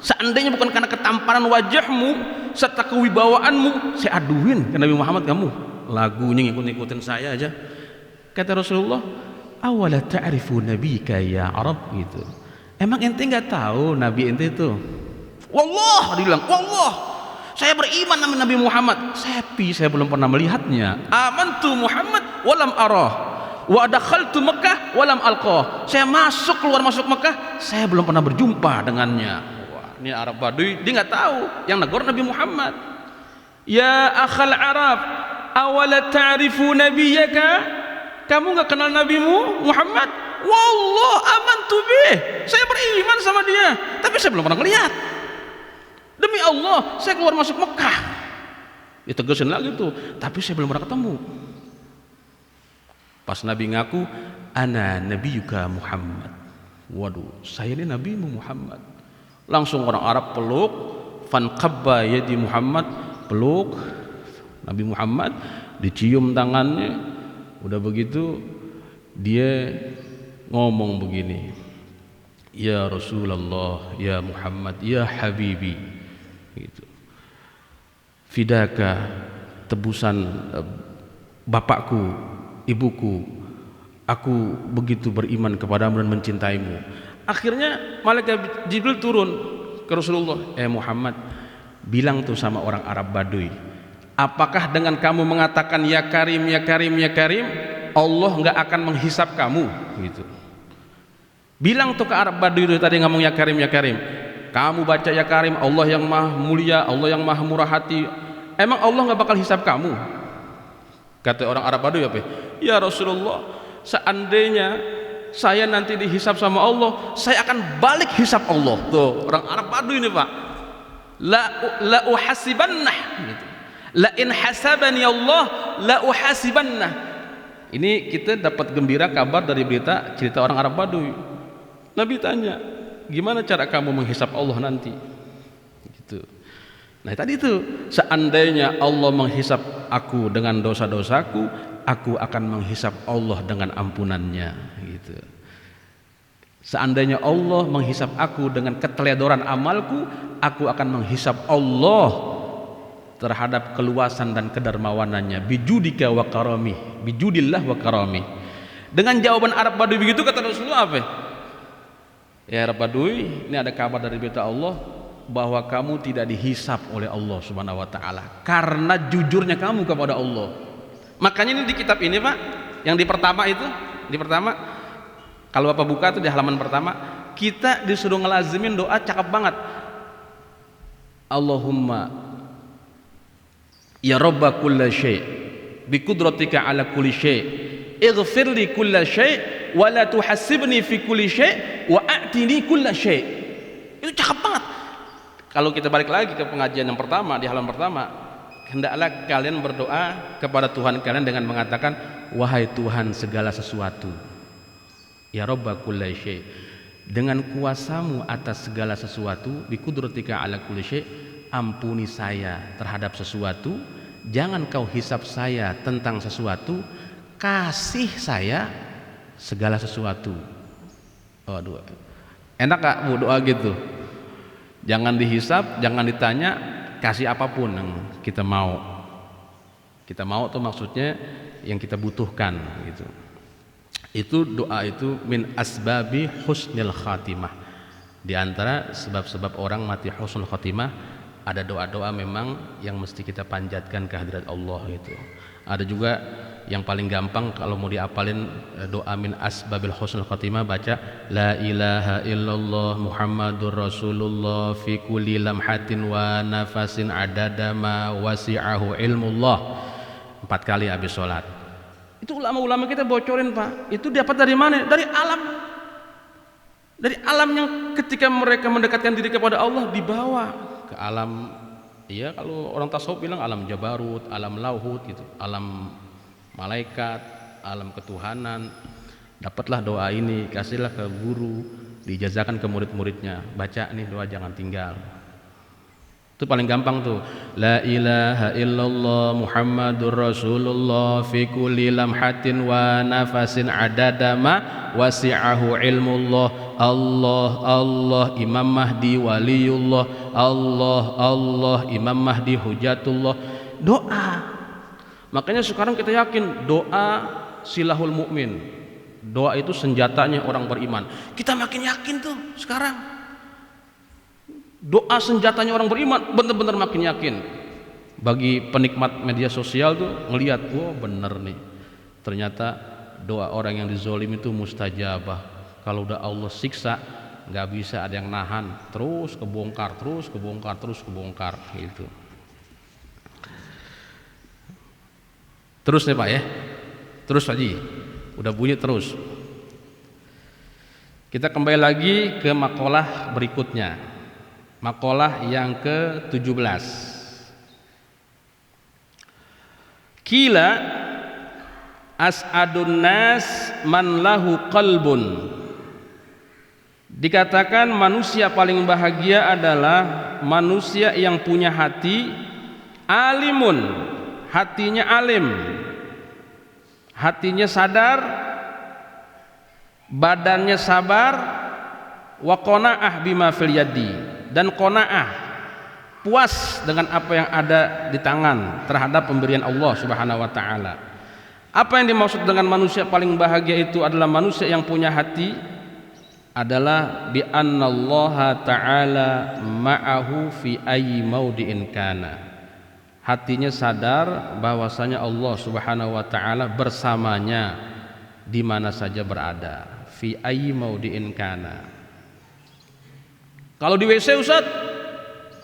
Seandainya bukan karena ketampanan wajahmu serta kewibawaanmu, saya aduin ke Nabi Muhammad, kamu lagunya ngikut-ngikutin saya aja. Kata Rasulullah, awala ta'rifu nabika ya Arab gitu. Emang ente nggak tahu Nabi ente itu? Wallah, dia bilang, wallah, saya beriman sama Nabi Muhammad. Saya belum pernah melihatnya. Amantu Muhammad walam arah, wa dakhaltu Mekah walam alqah. Saya keluar masuk Mekah, saya belum pernah berjumpa dengannya. Wah, ini Arab Baduy, dia nggak tahu yang negor Nabi Muhammad. Ya akhal Arab, awala ta'rifu nabiyaka? Kamu nggak kenal nabimu Muhammad? Wallah amantu bih, saya beriman sama dia, tapi saya belum pernah melihat. Demi Allah, saya keluar masuk Mekah. Ditegasin lagi tuh, tapi saya belum pernah ketemu. Pas Nabi ngaku, ana nabiyuka Muhammad. Waduh, saya ini nabimu Muhammad. Langsung orang Arab peluk, fanqabba yadi Muhammad, peluk Nabi Muhammad, dicium tangannya. Udah begitu dia ngomong begini, ya Rasulullah, ya Muhammad, ya Habibi gitu. Fidaka, tebusan bapakku ibuku, aku begitu beriman kepadamu dan mencintaimu. Akhirnya malaikat Jibril turun ke Rasulullah, Muhammad, bilang tuh sama orang Arab Baduy, apakah dengan kamu mengatakan ya Karim, ya Karim, ya Karim, Allah nggak akan menghisap kamu gitu. Bilang tuh ke Arab Baduy itu tadi ngomong ya Karim, ya Karim, kamu baca ya Karim, Allah yang maha mulia, Allah yang maha murah hati, emang Allah nggak bakal hisap kamu? Kata orang Arab Baduy apa? Ya Rasulullah, seandainya saya nanti dihisap sama Allah, saya akan balik hisap Allah. Tuh orang Arab Baduy ini Pak, la uhasibannah gitu. La in hasabani Allah la uhasibannah. Ini kita dapat gembira kabar dari berita cerita orang Arab Baduy. Nabi tanya, gimana cara kamu menghisap Allah nanti? Gitu. Nah tadi itu, seandainya Allah menghisap aku dengan dosa-dosaku, aku akan menghisap Allah dengan ampunannya. Gitu. Seandainya Allah menghisap aku dengan keteledoran amalku, aku akan menghisap Allah terhadap keluasan dan kedermawanannya. Bijudika wa karami, bijudillah wa karami. Dengan jawaban Arab Baduy begitu, kata Rasulullah apa? Ya Arab Baduy, ini ada kabar dari berita Allah bahwa kamu tidak dihisap oleh Allah Subhanahu wa taala karena jujurnya kamu kepada Allah. Makanya ini di kitab ini Pak, yang di pertama itu, di pertama kalau Bapak buka itu di halaman pertama, kita disuruh ngelazimin doa cakep banget. Allahumma ya Rabba kulla syai' bi qudratika ala kulli syai' ighfir li kulla syai' wa la tuhasibni fi kulli syai' wa a'tini kulla syai'. Itu cakep banget. Kalau kita balik lagi ke pengajian yang pertama di halaman pertama, hendaklah kalian berdoa kepada Tuhan kalian dengan mengatakan, wahai Tuhan segala sesuatu, ya Rabba kulli syai', dengan kuasamu atas segala sesuatu, bi qudratika ala kulli syai', ampuni saya terhadap sesuatu, jangan kau hisap saya tentang sesuatu, kasih saya segala sesuatu. Waduh, enak gak bu doa gitu? Jangan dihisap, jangan ditanya, kasih apapun yang kita mau. Kita mau tuh maksudnya yang kita butuhkan gitu. Itu doa itu min asbabi husnil khatimah. Di antara sebab-sebab orang mati husnul khatimah, ada doa-doa memang yang mesti kita panjatkan ke hadirat Allah gitu. Ada juga yang paling gampang kalau mau diapalin doa min asbabil husnul khatimah, baca la ilaha illallah Muhammadur Rasulullah fi kulli lamhatin wa nafasin adada ma wasi'ahu ilmullah, 4 kali habis sholat. Itu ulama-ulama kita bocorin Pak, itu dapat dari mana? Dari alam, dari alam yang ketika mereka mendekatkan diri kepada Allah dibawa ke alam. Ya kalau orang tasawuf bilang alam jabarut, alam lauhut gitu, alam malaikat, alam ketuhanan. Dapatlah doa ini, kasihlah ke guru, dijazakan ke murid-muridnya, baca nih doa jangan tinggal. Itu paling gampang tuh, la ilaha illallah Muhammadur Rasulullah fi kulli lamhatin wa nafasin adada ma wasi'ahu ilmullah. Allah Allah Imam Mahdi waliullah, Allah Allah Imam Mahdi hujatullah. Doa. Makanya sekarang kita yakin doa silahul mukmin. Doa itu senjatanya orang beriman. Kita makin yakin tuh sekarang. Doa senjatanya orang beriman, benar-benar makin yakin. Bagi penikmat media sosial tuh ngelihat, wah bener nih. Ternyata doa orang yang dizolim itu mustajabah. Kalau udah Allah siksa, nggak bisa ada yang nahan, terus kebongkar, terus kebongkar, terus kebongkar gitu. Terus nih Pak ya, terus Haji, udah bunyi terus. Kita kembali lagi ke makalah berikutnya, makalah yang ke-17. Kila as'adun nas man lahu qalbun. Dikatakan manusia paling bahagia adalah manusia yang punya hati, alimun, hatinya alim, hatinya sadar, badannya sabar, wa qanaah bima fil yadi, dan qanaah, puas dengan apa yang ada di tangan terhadap pemberian Allah Subhanahu wa taala. Apa yang dimaksud dengan manusia paling bahagia itu adalah manusia yang punya hati, adalah bi annallaha ta'ala ma'ahu fi ayyi maudi'in kana. Hatinya sadar bahwasanya Allah Subhanahu wa taala bersamanya di mana saja berada. Fi ayyi maudi'in kana. Kalau di WC Ustaz,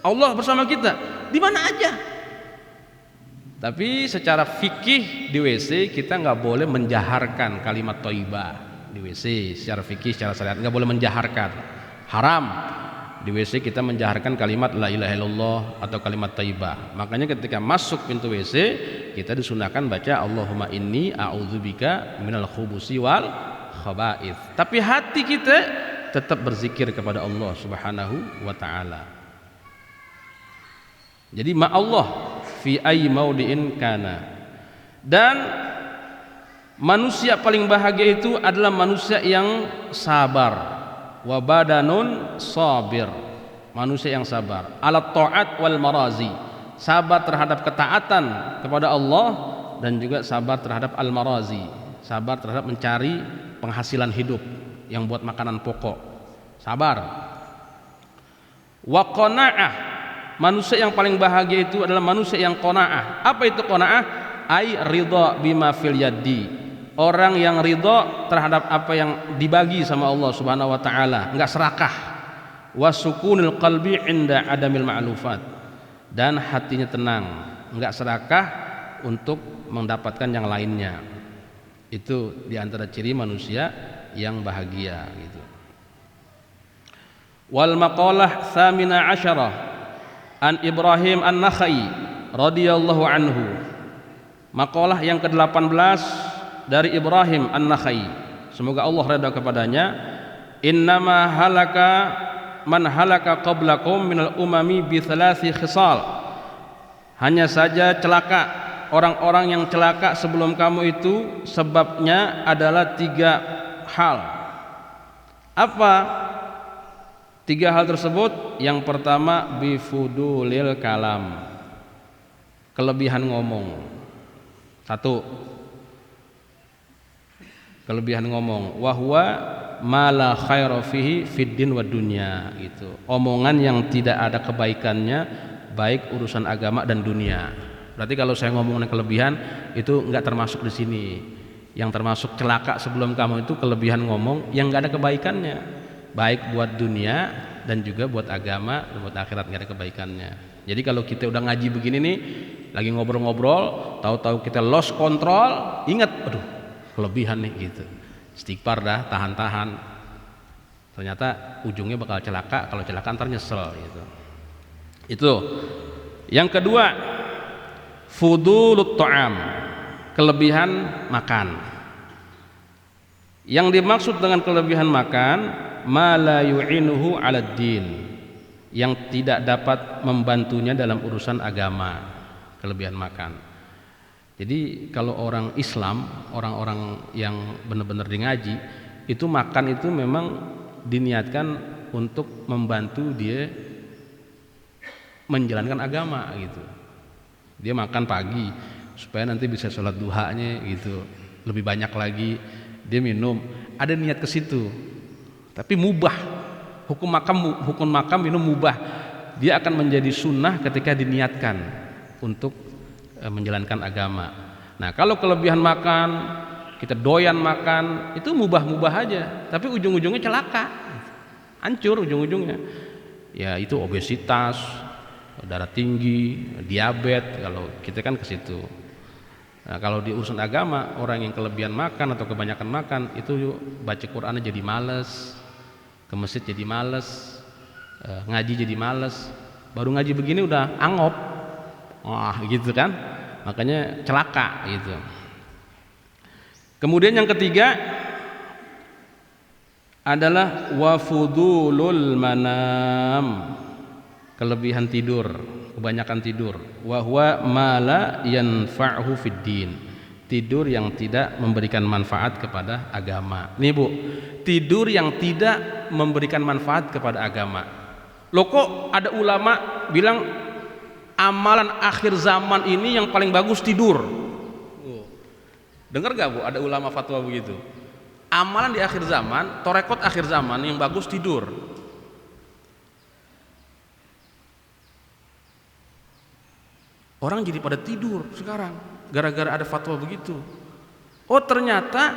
Allah bersama kita di mana aja. Tapi secara fikih di WC kita nggak boleh menjaharkan kalimat thayyibah di WC. Secara fikih, secara syariat nggak boleh menjaharkan, haram di WC kita menjaharkan kalimat la ilaha illallah atau kalimat thayyibah. Makanya ketika masuk pintu WC kita disunahkan baca Allahumma inni a'udzubika minal khubusi wal khaba'ith. Tapi hati kita tetap berzikir kepada Allah Subhanahu wa taala. Jadi ma Allah fi ayyi maudi'in kana. Dan manusia paling bahagia itu adalah manusia yang sabar. Wa badanun sabir. Manusia yang sabar. Ala ta'at wal marazi. Sabar terhadap ketaatan kepada Allah dan juga sabar terhadap al marazi. Sabar terhadap mencari penghasilan hidup yang buat makanan pokok. Sabar. Wa qanaah. Manusia yang paling bahagia itu adalah manusia yang qanaah. Apa itu qanaah? Ai ridha bima fil yaddi. Orang yang ridha terhadap apa yang dibagi sama Allah Subhanahu wa taala, enggak serakah. Wa sukunil qalbi inda adamil ma'lufat. Dan hatinya tenang, enggak serakah untuk mendapatkan yang lainnya. Itu di antara ciri manusia yang bahagia gitu. Wal maqalah tsamina asyarah an Ibrahim an-Nakhai radhiyallahu anhu. Maqalah yang ke-18 dari Ibrahim an-Nakhai, semoga Allah redha kepadanya. Innama halaka man halaka qablakum minal umami bi thalathi khisal. Hanya saja celaka orang-orang yang celaka sebelum kamu itu sebabnya adalah 3 hal. Apa 3 hal tersebut? Yang pertama bifudulil kalam, kelebihan ngomong. 1, kelebihan ngomong. Wahwa ma la khaira fihi fid din wad dunya, gitu. Omongan yang tidak ada kebaikannya baik urusan agama dan dunia. Berarti kalau saya ngomongin kelebihan itu enggak termasuk di sini. Yang termasuk celaka sebelum kamu itu kelebihan ngomong yang enggak ada kebaikannya, baik buat dunia dan juga buat agama dan buat akhirat nggak ada kebaikannya. Jadi kalau kita udah ngaji begini nih, lagi ngobrol-ngobrol, tahu-tahu kita lost control, ingat, aduh kelebihan nih gitu. Istighfar dah, tahan-tahan. Ternyata ujungnya bakal celaka, kalau celaka ntar nyesel gitu. Itu. Yang kedua, fudulut ta'am, kelebihan makan. Yang dimaksud dengan kelebihan makan, ma la yu'inuhu 'alad din, yang tidak dapat membantunya dalam urusan agama, kelebihan makan. Jadi kalau orang Islam, orang-orang yang benar-benar di ngaji, itu makan itu memang diniatkan untuk membantu dia menjalankan agama gitu. Dia makan pagi supaya nanti bisa sholat duhanya gitu, lebih banyak lagi. Dia minum, ada niat ke situ. Tapi mubah, hukum makam minum mubah. Dia akan menjadi sunnah ketika diniatkan untuk menjalankan agama. Nah kalau kelebihan makan, kita doyan makan, itu mubah-mubah aja, tapi ujung-ujungnya celaka, hancur ujung-ujungnya. Ya itu obesitas, darah tinggi, diabetes, kalau kita kan ke situ. Nah, kalau di urusan agama, orang yang kelebihan makan atau kebanyakan makan itu baca Qur'annya jadi males, ke masjid jadi males, ngaji jadi males. Baru ngaji begini udah angop, wah gitu kan, makanya celaka gitu. Kemudian yang ketiga adalah wafudulul manam, kelebihan tidur, kebanyakan tidur. Wa huwa ma la yanfa'uhu fid din, tidur yang tidak memberikan manfaat kepada agama. Nih Bu, tidur yang tidak memberikan manfaat kepada agama. Loh kok ada ulama bilang amalan akhir zaman ini yang paling bagus tidur. Dengar gak Bu, ada ulama fatwa begitu. Amalan di akhir zaman, torekot akhir zaman yang bagus tidur. Orang jadi pada tidur sekarang gara-gara ada fatwa begitu. Oh ternyata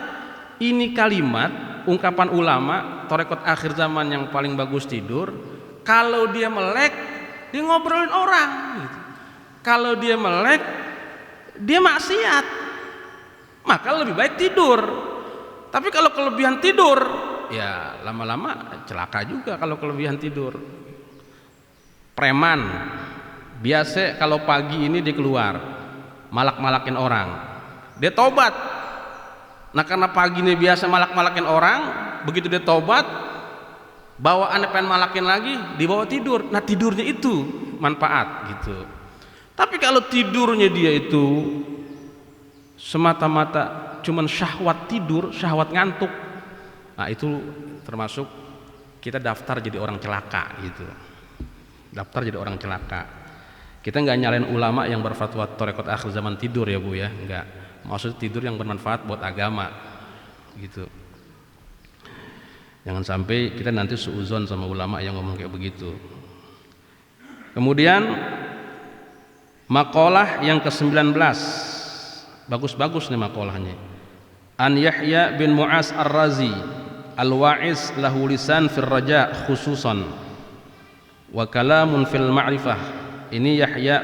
ini kalimat ungkapan ulama torekot akhir zaman yang paling bagus tidur. Kalau dia melek, dia ngobrolin orang gitu. Kalau dia melek, dia maksiat, maka lebih baik tidur. Tapi kalau kelebihan tidur, ya lama-lama celaka juga kalau kelebihan tidur. Preman biasa kalau pagi ini dia keluar malak-malakin orang, dia tobat. Nah karena pagi ini biasa malak-malakin orang, begitu dia tobat, bawaannya pengen malakin lagi, dibawa tidur. Nah tidurnya itu manfaat gitu. Tapi kalau tidurnya dia itu semata-mata cuman syahwat tidur, syahwat ngantuk, nah itu termasuk kita daftar jadi orang celaka gitu. Daftar jadi orang celaka. Kita nggak nyalain ulama yang berfatwa torekot akhir zaman tidur ya Bu ya, nggak. Maksud tidur yang bermanfaat buat agama gitu. Jangan sampai kita nanti suuzon sama ulama yang ngomong kayak begitu. Kemudian maqalah yang ke-19, bagus-bagus nih maqalahnya. An Yahya bin Mu'az Ar-Razi al-wa'iz lahu lisan fil raja khususan wa kalamun fil ma'rifah. Ini Yahya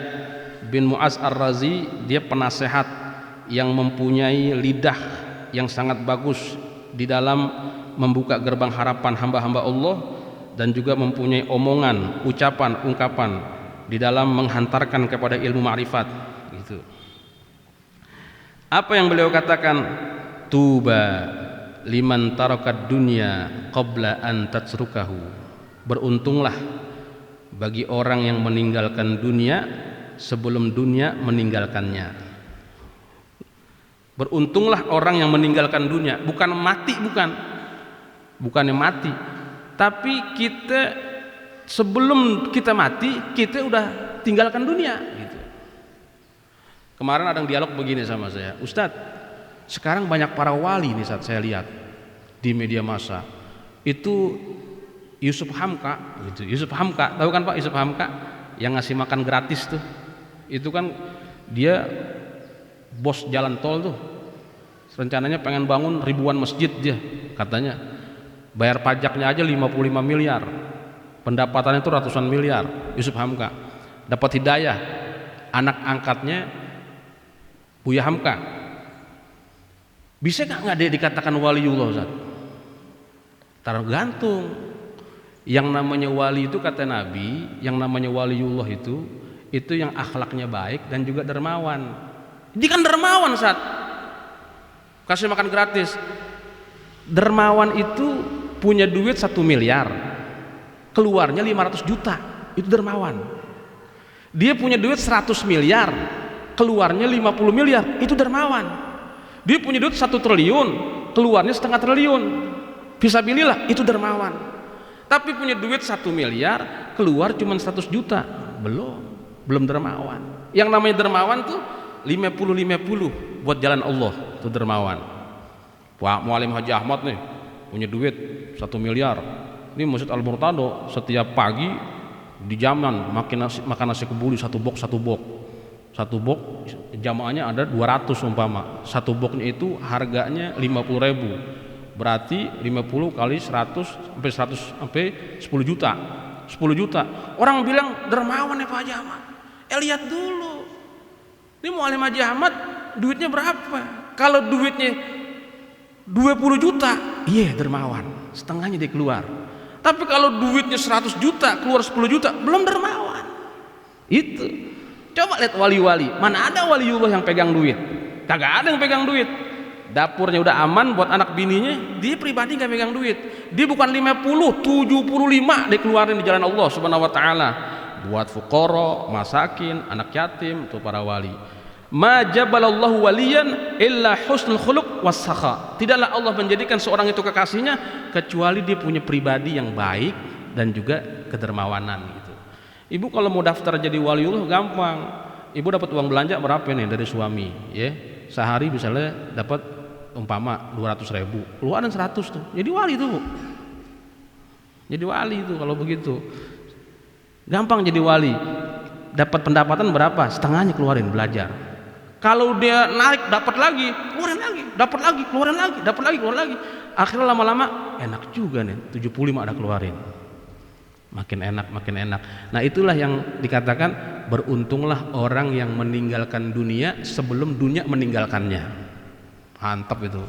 bin Mu'az Ar-Razi, dia penasehat yang mempunyai lidah yang sangat bagus di dalam membuka gerbang harapan hamba-hamba Allah, dan juga mempunyai omongan, ucapan, ungkapan di dalam menghantarkan kepada ilmu ma'rifat gitu. Apa yang beliau katakan? Tuba liman tarakad dunya qabla an tatsrukahu. Beruntunglah bagi orang yang meninggalkan dunia sebelum dunia meninggalkannya. Beruntunglah orang yang meninggalkan dunia, bukan mati, bukannya mati, tapi kita sebelum kita mati kita udah tinggalkan dunia gitu. Kemarin ada yang dialog begini sama saya, Ustadz, sekarang banyak para wali nih saat saya lihat di media massa itu Yusuf Hamka gitu. Yusuf Hamka, tahu kan Pak Yusuf Hamka yang ngasih makan gratis tuh? Itu kan dia bos jalan tol tuh. Rencananya pengen bangun ribuan masjid dia katanya. Bayar pajaknya aja 55 miliar. Pendapatannya itu ratusan miliar. Yusuf Hamka dapat hidayah anak angkatnya Buya Hamka. Bisa nggak dia dikatakan waliullah Ustaz? Tergantung. Yang namanya wali itu kata Nabi, yang namanya waliullah itu yang akhlaknya baik dan juga dermawan. Dia kan dermawan Ustaz. Kasih makan gratis. Dermawan itu punya duit 1 miliar, keluarnya 500 juta, itu dermawan. Dia punya duit 100 miliar, keluarnya 50 miliar, itu dermawan. Dia punya duit 1 triliun, keluarnya setengah triliun, fisabilillah, itu dermawan. Tapi punya duit 1 miliar, keluar cuma 100 juta, belum dermawan. Yang namanya dermawan tuh 50-50 buat jalan Allah, itu dermawan. Pak Mualim Haji Ahmad nih punya duit 1 miliar. Ini Masjid Al-Murtado setiap pagi di jaman makan nasi kebuli satu box. Satu box jamaahnya ada 200 umpama. Satu boxnya itu harganya 50.000. Berarti 50 kali 100 sampai 10 juta. 10 juta. Orang bilang dermawan ya Pak Haji Ahmad. Lihat dulu. Ini Mualim Haji Ahmad duitnya berapa? Kalau duitnya 20 juta, iya dermawan. Setengahnya dia keluar. Tapi kalau duitnya 100 juta, keluar 10 juta, belum dermawan. Itu. Coba lihat wali-wali. Mana ada waliullah yang pegang duit? Kagak ada yang pegang duit. Dapurnya udah aman buat anak bininya, dia pribadi gak pegang duit. Dia bukan 50, 75 dikeluarin di jalan Allah Subhanahu wa taala buat fuqara, masakin, anak yatim, itu para wali. Ma jabalallahu waliyan illa husnul khuluq was sakha. Tidaklah Allah menjadikan seorang itu kekasihnya kecuali dia punya pribadi yang baik dan juga kedermawanan gitu. Ibu kalau mau daftar jadi waliullah gampang. Ibu dapat uang belanja berapa nih dari suami, ya? sehari misalnya dapat umpama 200.000, keluarin 100 tuh, jadi wali tuh Bu. Jadi wali itu kalau begitu. Gampang jadi wali. Dapat pendapatan berapa? Setengahnya keluarin belajar. Kalau dia narik dapat lagi, keluarin lagi, dapat lagi, keluarin lagi, dapat lagi, keluarin lagi. Akhirnya lama-lama enak juga nih, 75 ada keluarin. Makin enak, makin enak. Nah, itulah yang dikatakan beruntunglah orang yang meninggalkan dunia sebelum dunia meninggalkannya. Mantap itu.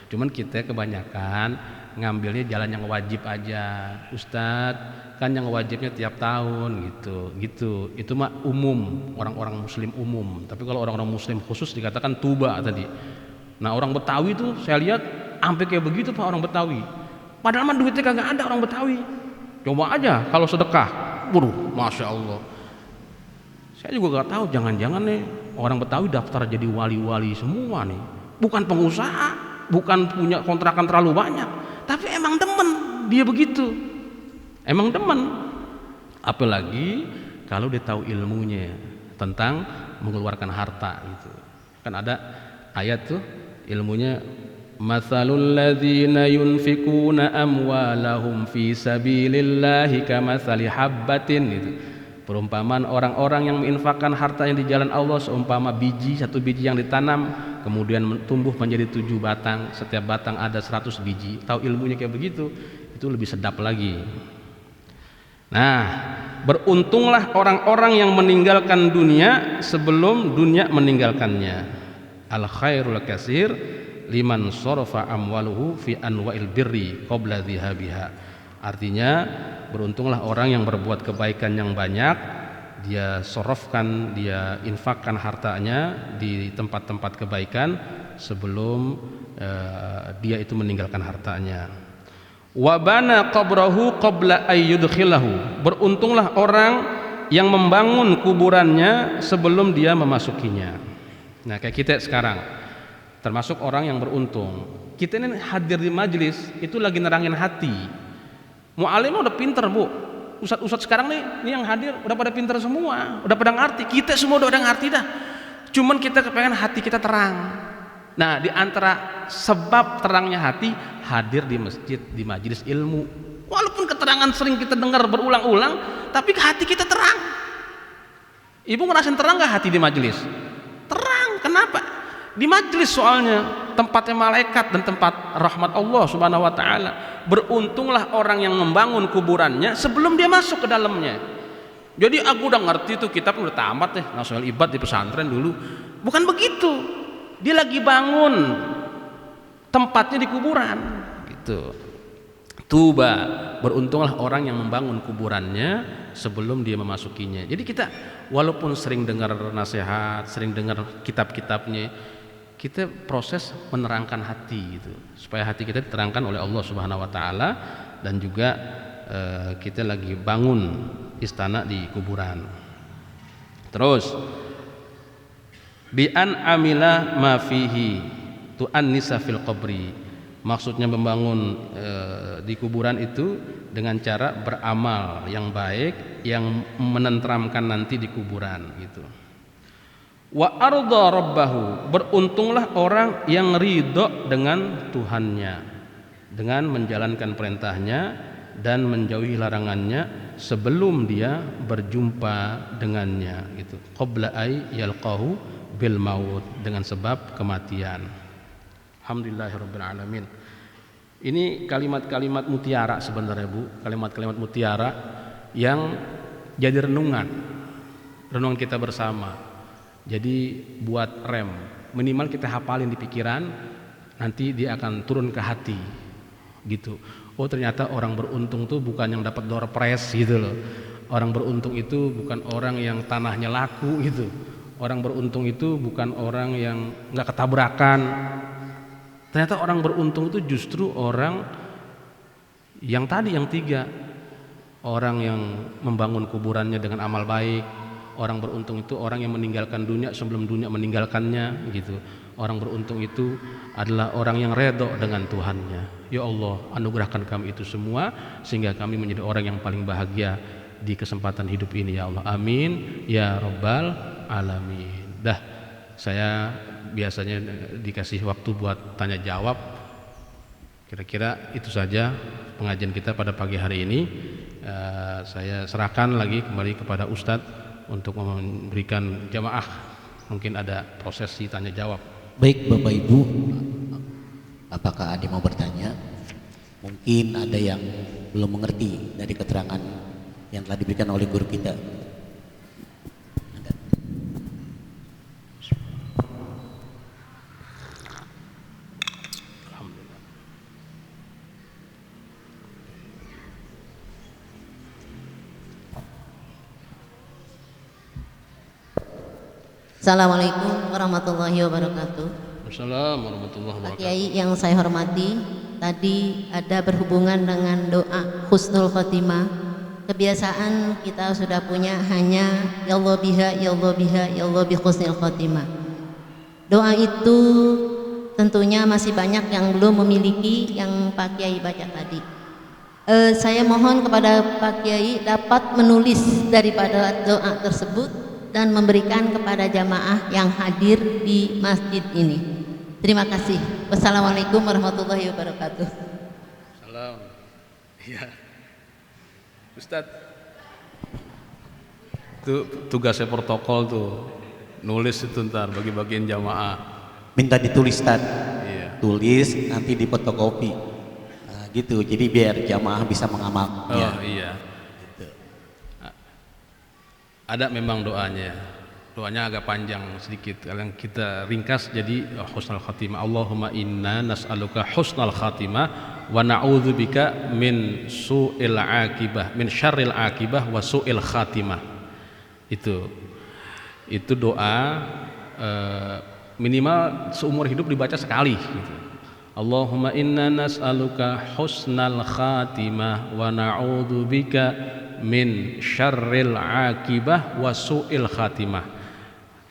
Cuman kita kebanyakan ngambilnya jalan yang wajib aja. Ustadz, kan yang wajibnya tiap tahun gitu. Itu mah umum, orang-orang muslim umum. Tapi kalau orang-orang muslim khusus dikatakan tuba tadi. Nah, orang Betawi tuh saya lihat sampai kayak begitu Pak, orang Betawi. Padahal mah duitnya kagak ada orang Betawi. Coba aja kalau sedekah, waduh, masya Allah. Saya juga gak tahu, jangan-jangan nih orang Betawi daftar jadi wali-wali semua nih. Bukan pengusaha, bukan punya kontrakan terlalu banyak, tapi emang demen dia begitu. Emang demen. Apalagi kalau dia tahu ilmunya tentang mengeluarkan harta gitu. Kan ada ayat tuh ilmunya, matsalul ladzina yunfikuna amwalahum fi sabilillahi kamatsali habbatin gitu. Perumpamaan orang-orang yang menginfakkan hartanya di jalan Allah seumpama satu biji yang ditanam kemudian tumbuh menjadi 7 batang, setiap batang ada 100 biji. Tahu ilmunya kayak begitu, itu lebih sedap lagi. Nah, beruntunglah orang-orang yang meninggalkan dunia sebelum dunia meninggalkannya. Al khairul katsir liman sarafa amwaluhu fi anwa'il birri qabla dhihabiha. Artinya beruntunglah orang yang berbuat kebaikan yang banyak, dia sorofkan, dia infakkan hartanya di tempat-tempat kebaikan sebelum dia itu meninggalkan hartanya. Wa bana qabrahu qabla ayyudkhilahu. Beruntunglah orang yang membangun kuburannya sebelum dia memasukinya. Nah, kayak kita sekarang termasuk orang yang beruntung. Kita ini hadir di majelis itu lagi nerangin hati. Mu'alim udah pinter Bu. Ustadz sekarang nih yang hadir udah pada pinter semua, udah pada ngerti. Kita semua udah ngerti dah. Cuman kita kepengen hati kita terang. Nah, di antara sebab terangnya hati, hadir di masjid, di majelis ilmu. Walaupun keterangan sering kita dengar berulang-ulang, tapi hati kita terang. Ibu ngerasain terang gak hati di majelis? Terang. Kenapa? Di majelis soalnya tempatnya malaikat dan tempat rahmat Allah Subhanahu wa taala. Beruntunglah orang yang membangun kuburannya sebelum dia masuk ke dalamnya. Jadi aku udah ngerti tuh kitab udah tamat deh, Nasional Ibad di pesantren dulu. Bukan begitu. Dia lagi bangun tempatnya di kuburan gitu. Tuba, beruntunglah orang yang membangun kuburannya sebelum dia memasukinya. Jadi kita walaupun sering dengar nasihat, sering dengar kitab-kitabnya, kita proses menerangkan hati gitu, supaya hati kita diterangkan oleh Allah Subhanahu wa taala, dan juga kita lagi bangun istana di kuburan. Terus bi an amila ma fihi tu'annisa fil qabri. Maksudnya membangun di kuburan itu dengan cara beramal yang baik yang menenteramkan nanti di kuburan gitu. Wa arda rabbahu, beruntunglah orang yang ridho dengan Tuhannya dengan menjalankan perintahnya dan menjauhi larangannya sebelum dia berjumpa dengannya gitu. Qabla ay yalqahu bil maut, dengan sebab kematian. Alhamdulillahirabbil alamin. Ini kalimat-kalimat mutiara sebenarnya Bu, kalimat-kalimat mutiara yang jadi renungan kita bersama. Jadi buat rem, minimal kita hafalin di pikiran, nanti dia akan turun ke hati gitu. Oh, ternyata orang beruntung tuh bukan yang dapat door prize gitu loh. Orang beruntung itu bukan orang yang tanahnya laku gitu. Orang beruntung itu bukan orang yang nggak ketabrakan. Ternyata orang beruntung itu justru orang yang tadi, yang 3, orang yang membangun kuburannya dengan amal baik. Orang beruntung itu orang yang meninggalkan dunia sebelum dunia meninggalkannya gitu. Orang beruntung itu adalah orang yang redho dengan Tuhannya. Ya Allah, anugerahkan kami itu semua sehingga kami menjadi orang yang paling bahagia di kesempatan hidup ini ya Allah. Amin ya rabbal alamin. Dah, saya biasanya dikasih waktu buat tanya jawab. Kira-kira itu saja pengajian kita pada pagi hari ini. Saya serahkan lagi kembali kepada Ustadz untuk memberikan jamaah, mungkin ada prosesi tanya jawab. Baik Bapak Ibu, apakah ada yang mau bertanya? Mungkin ada yang belum mengerti dari keterangan yang telah diberikan oleh guru kita. Assalamualaikum warahmatullahi wabarakatuh. Assalamualaikum warahmatullahi Pak wabarakatuh. Kiai yang saya hormati, tadi ada berhubungan dengan doa husnul khotimah. Kebiasaan kita sudah punya hanya ya Allah biha, ya Allah biha, ya Allah bi husnul khotimah. Doa itu tentunya masih banyak yang belum memiliki yang Pak Kiai baca tadi. Saya mohon kepada Pak Kiai dapat menulis daripada doa tersebut dan memberikan kepada jamaah yang hadir di masjid ini. Terima kasih. Wassalamualaikum warahmatullahi wabarakatuh. Salam. Iya. Ustadz, itu tugasnya protokol tuh, nulis itu ntar bagi-bagiin jamaah. Minta ditulis Ustaz. Iya. Tulis nanti difotokopi. Nah, gitu. Jadi biar jamaah bisa mengamalkannya. Oh iya. Ada memang doanya agak panjang sedikit, yang kita ringkas jadi husnul khatimah. Allahumma inna nas'aluka husnul khatimah wa na'udzubika min su'il akibah, min syarril akibah wa su'il khatimah. Itu doa minimal seumur hidup dibaca sekali gitu. Allahumma inna nas'aluka husnal khatimah wa na'udzubika min syarril akibah wa su'il khatimah.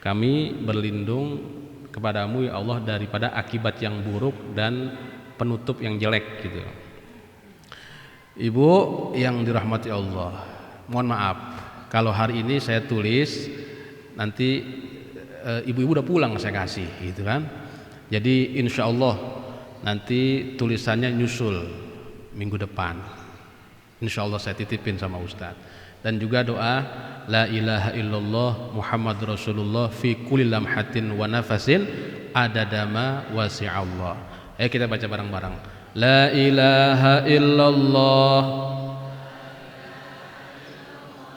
Kami berlindung kepadamu ya Allah daripada akibat yang buruk dan penutup yang jelek gitu. Ibu yang dirahmati Allah, mohon maaf kalau hari ini saya tulis, nanti ibu-ibu udah pulang saya kasih gitu kan. Jadi insya Allah nanti tulisannya nyusul minggu depan. Insya Allah saya titipin sama Ustadz. Dan juga doa la ilaha illallah Muhammad Rasulullah fi kulli lamhatin wa nafasin adadama wasi'allah. Ayo kita baca bareng-bareng. La ilaha illallah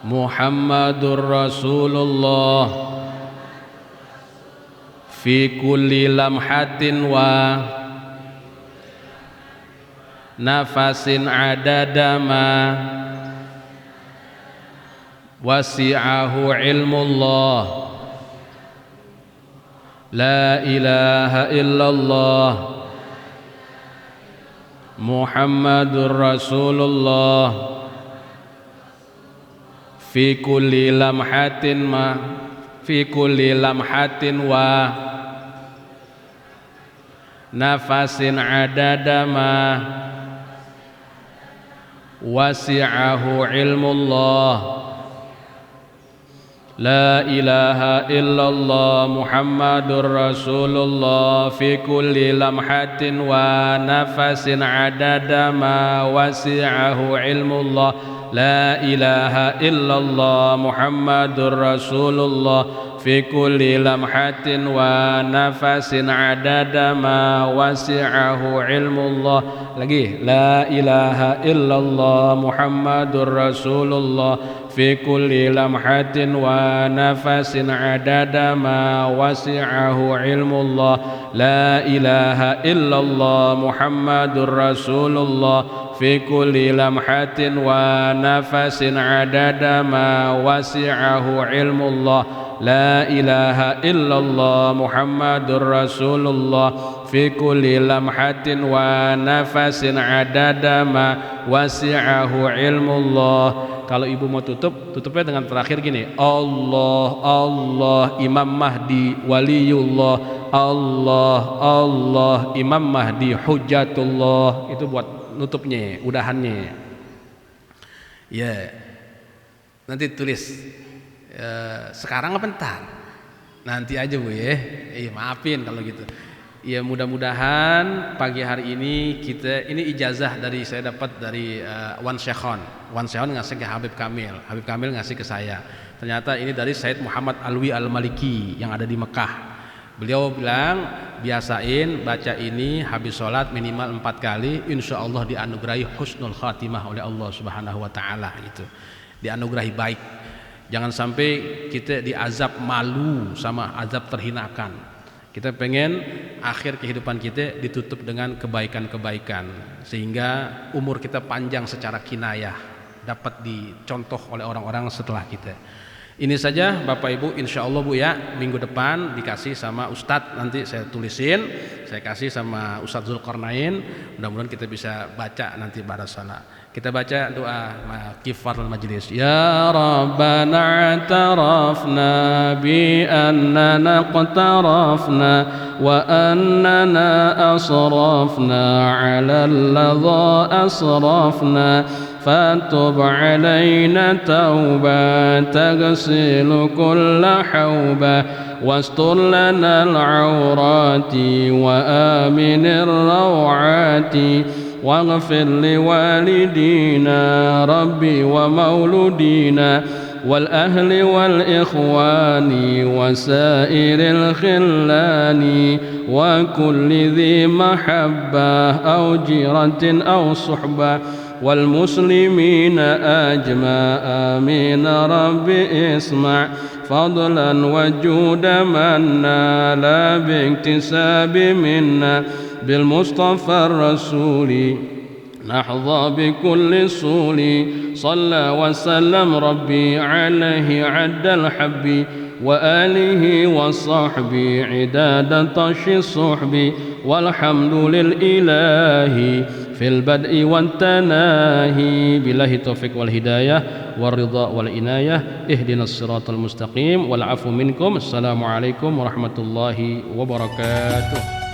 Muhammadur Rasulullah fi kulli lamhatin wa nafasin adadama wasi'ahu ilmullah. La ilaha illallah Muhammadur Rasulullah fi kulli lamhatin wa nafasin adadama wasi'ahu ilmullah. La ilaha illallah Muhammadur Rasulullah fi kulli lamhatin wa nafasin adada ma wasi'ahu ilmullah. La ilaha illallah Muhammadur Rasulullah fi kulli lamhatin wa nafasin adada ma wasi'ahu ilmullah. Lagi, la ilaha illallah Muhammadur Rasulullah fi kulli lamhatin wa nafasin adada ma wasi'ahu ilmullah. La ilaha illallah Muhammadur Rasulullah fi kulli lamhatin wa nafasin adada ma wasi'ahu ilmullah. La ilaha illallah Muhammadur Rasulullah fi kulli lamhatin wa nafasin adada ma wasi'ahu ilmullah. Kalau ibu mau tutup, tutupnya dengan terakhir gini, Allah, Allah, Imam Mahdi, Waliullah, Allah, Allah, Imam Mahdi, Hujjatullah. Itu buat nutupnya, udahannya. Ya, nanti tulis sekarang apa ntar? Nanti aja Bu ya. Maafin kalau gitu. Ya mudah-mudahan pagi hari ini ini ijazah dari saya dapat dari Wan Syekhon ngasih ke Habib Kamil ngasih ke saya. Ternyata ini dari Said Muhammad Alwi Al-Maliki yang ada di Mekah. Beliau bilang biasain baca ini habis sholat minimal 4 kali, insya Allah dianugerahi husnul khatimah oleh Allah Subhanahu Wa Taala gitu, dianugerahi baik. Jangan sampai kita diazab malu sama azab terhinakan. Kita pengen akhir kehidupan kita ditutup dengan kebaikan-kebaikan sehingga umur kita panjang secara kinayah, dapat dicontoh oleh orang-orang setelah kita. Ini saja Bapak Ibu, insya Allah Bu ya, minggu depan dikasih sama Ustadz, nanti saya tulisin, saya kasih sama Ustadz Zulkarnain, mudah-mudahan kita bisa baca nanti pada salat. Kita baca doa kifarul majlis. Ya Rabbana atarafna bi annana qtarafna wa annana asrafna ala alladha asrafna فتب علينا توبة تغسل كل حوبة واستر لنا العورات وآمن الروعات واغفر لوالدينا ربي ومولودينا والأهل والإخوان وسائر الخلان وكل ذي محبة أو جيرة أو صحبة والمسلمين أجمع آمين رب اسمع فضلا وجود منا لا باكتساب منا بالمصطفى الرسول نحظى بكل صول صلى وسلم ربي عليه عد الحب وآله وصحبه عداد طش الصحب والحمد للإله في البدء والتناهي بالله التوفيق والهداية والرضا والعناية اهدنا الصراط المستقيم والعفو منكم. السلام عليكم ورحمة الله وبركاته.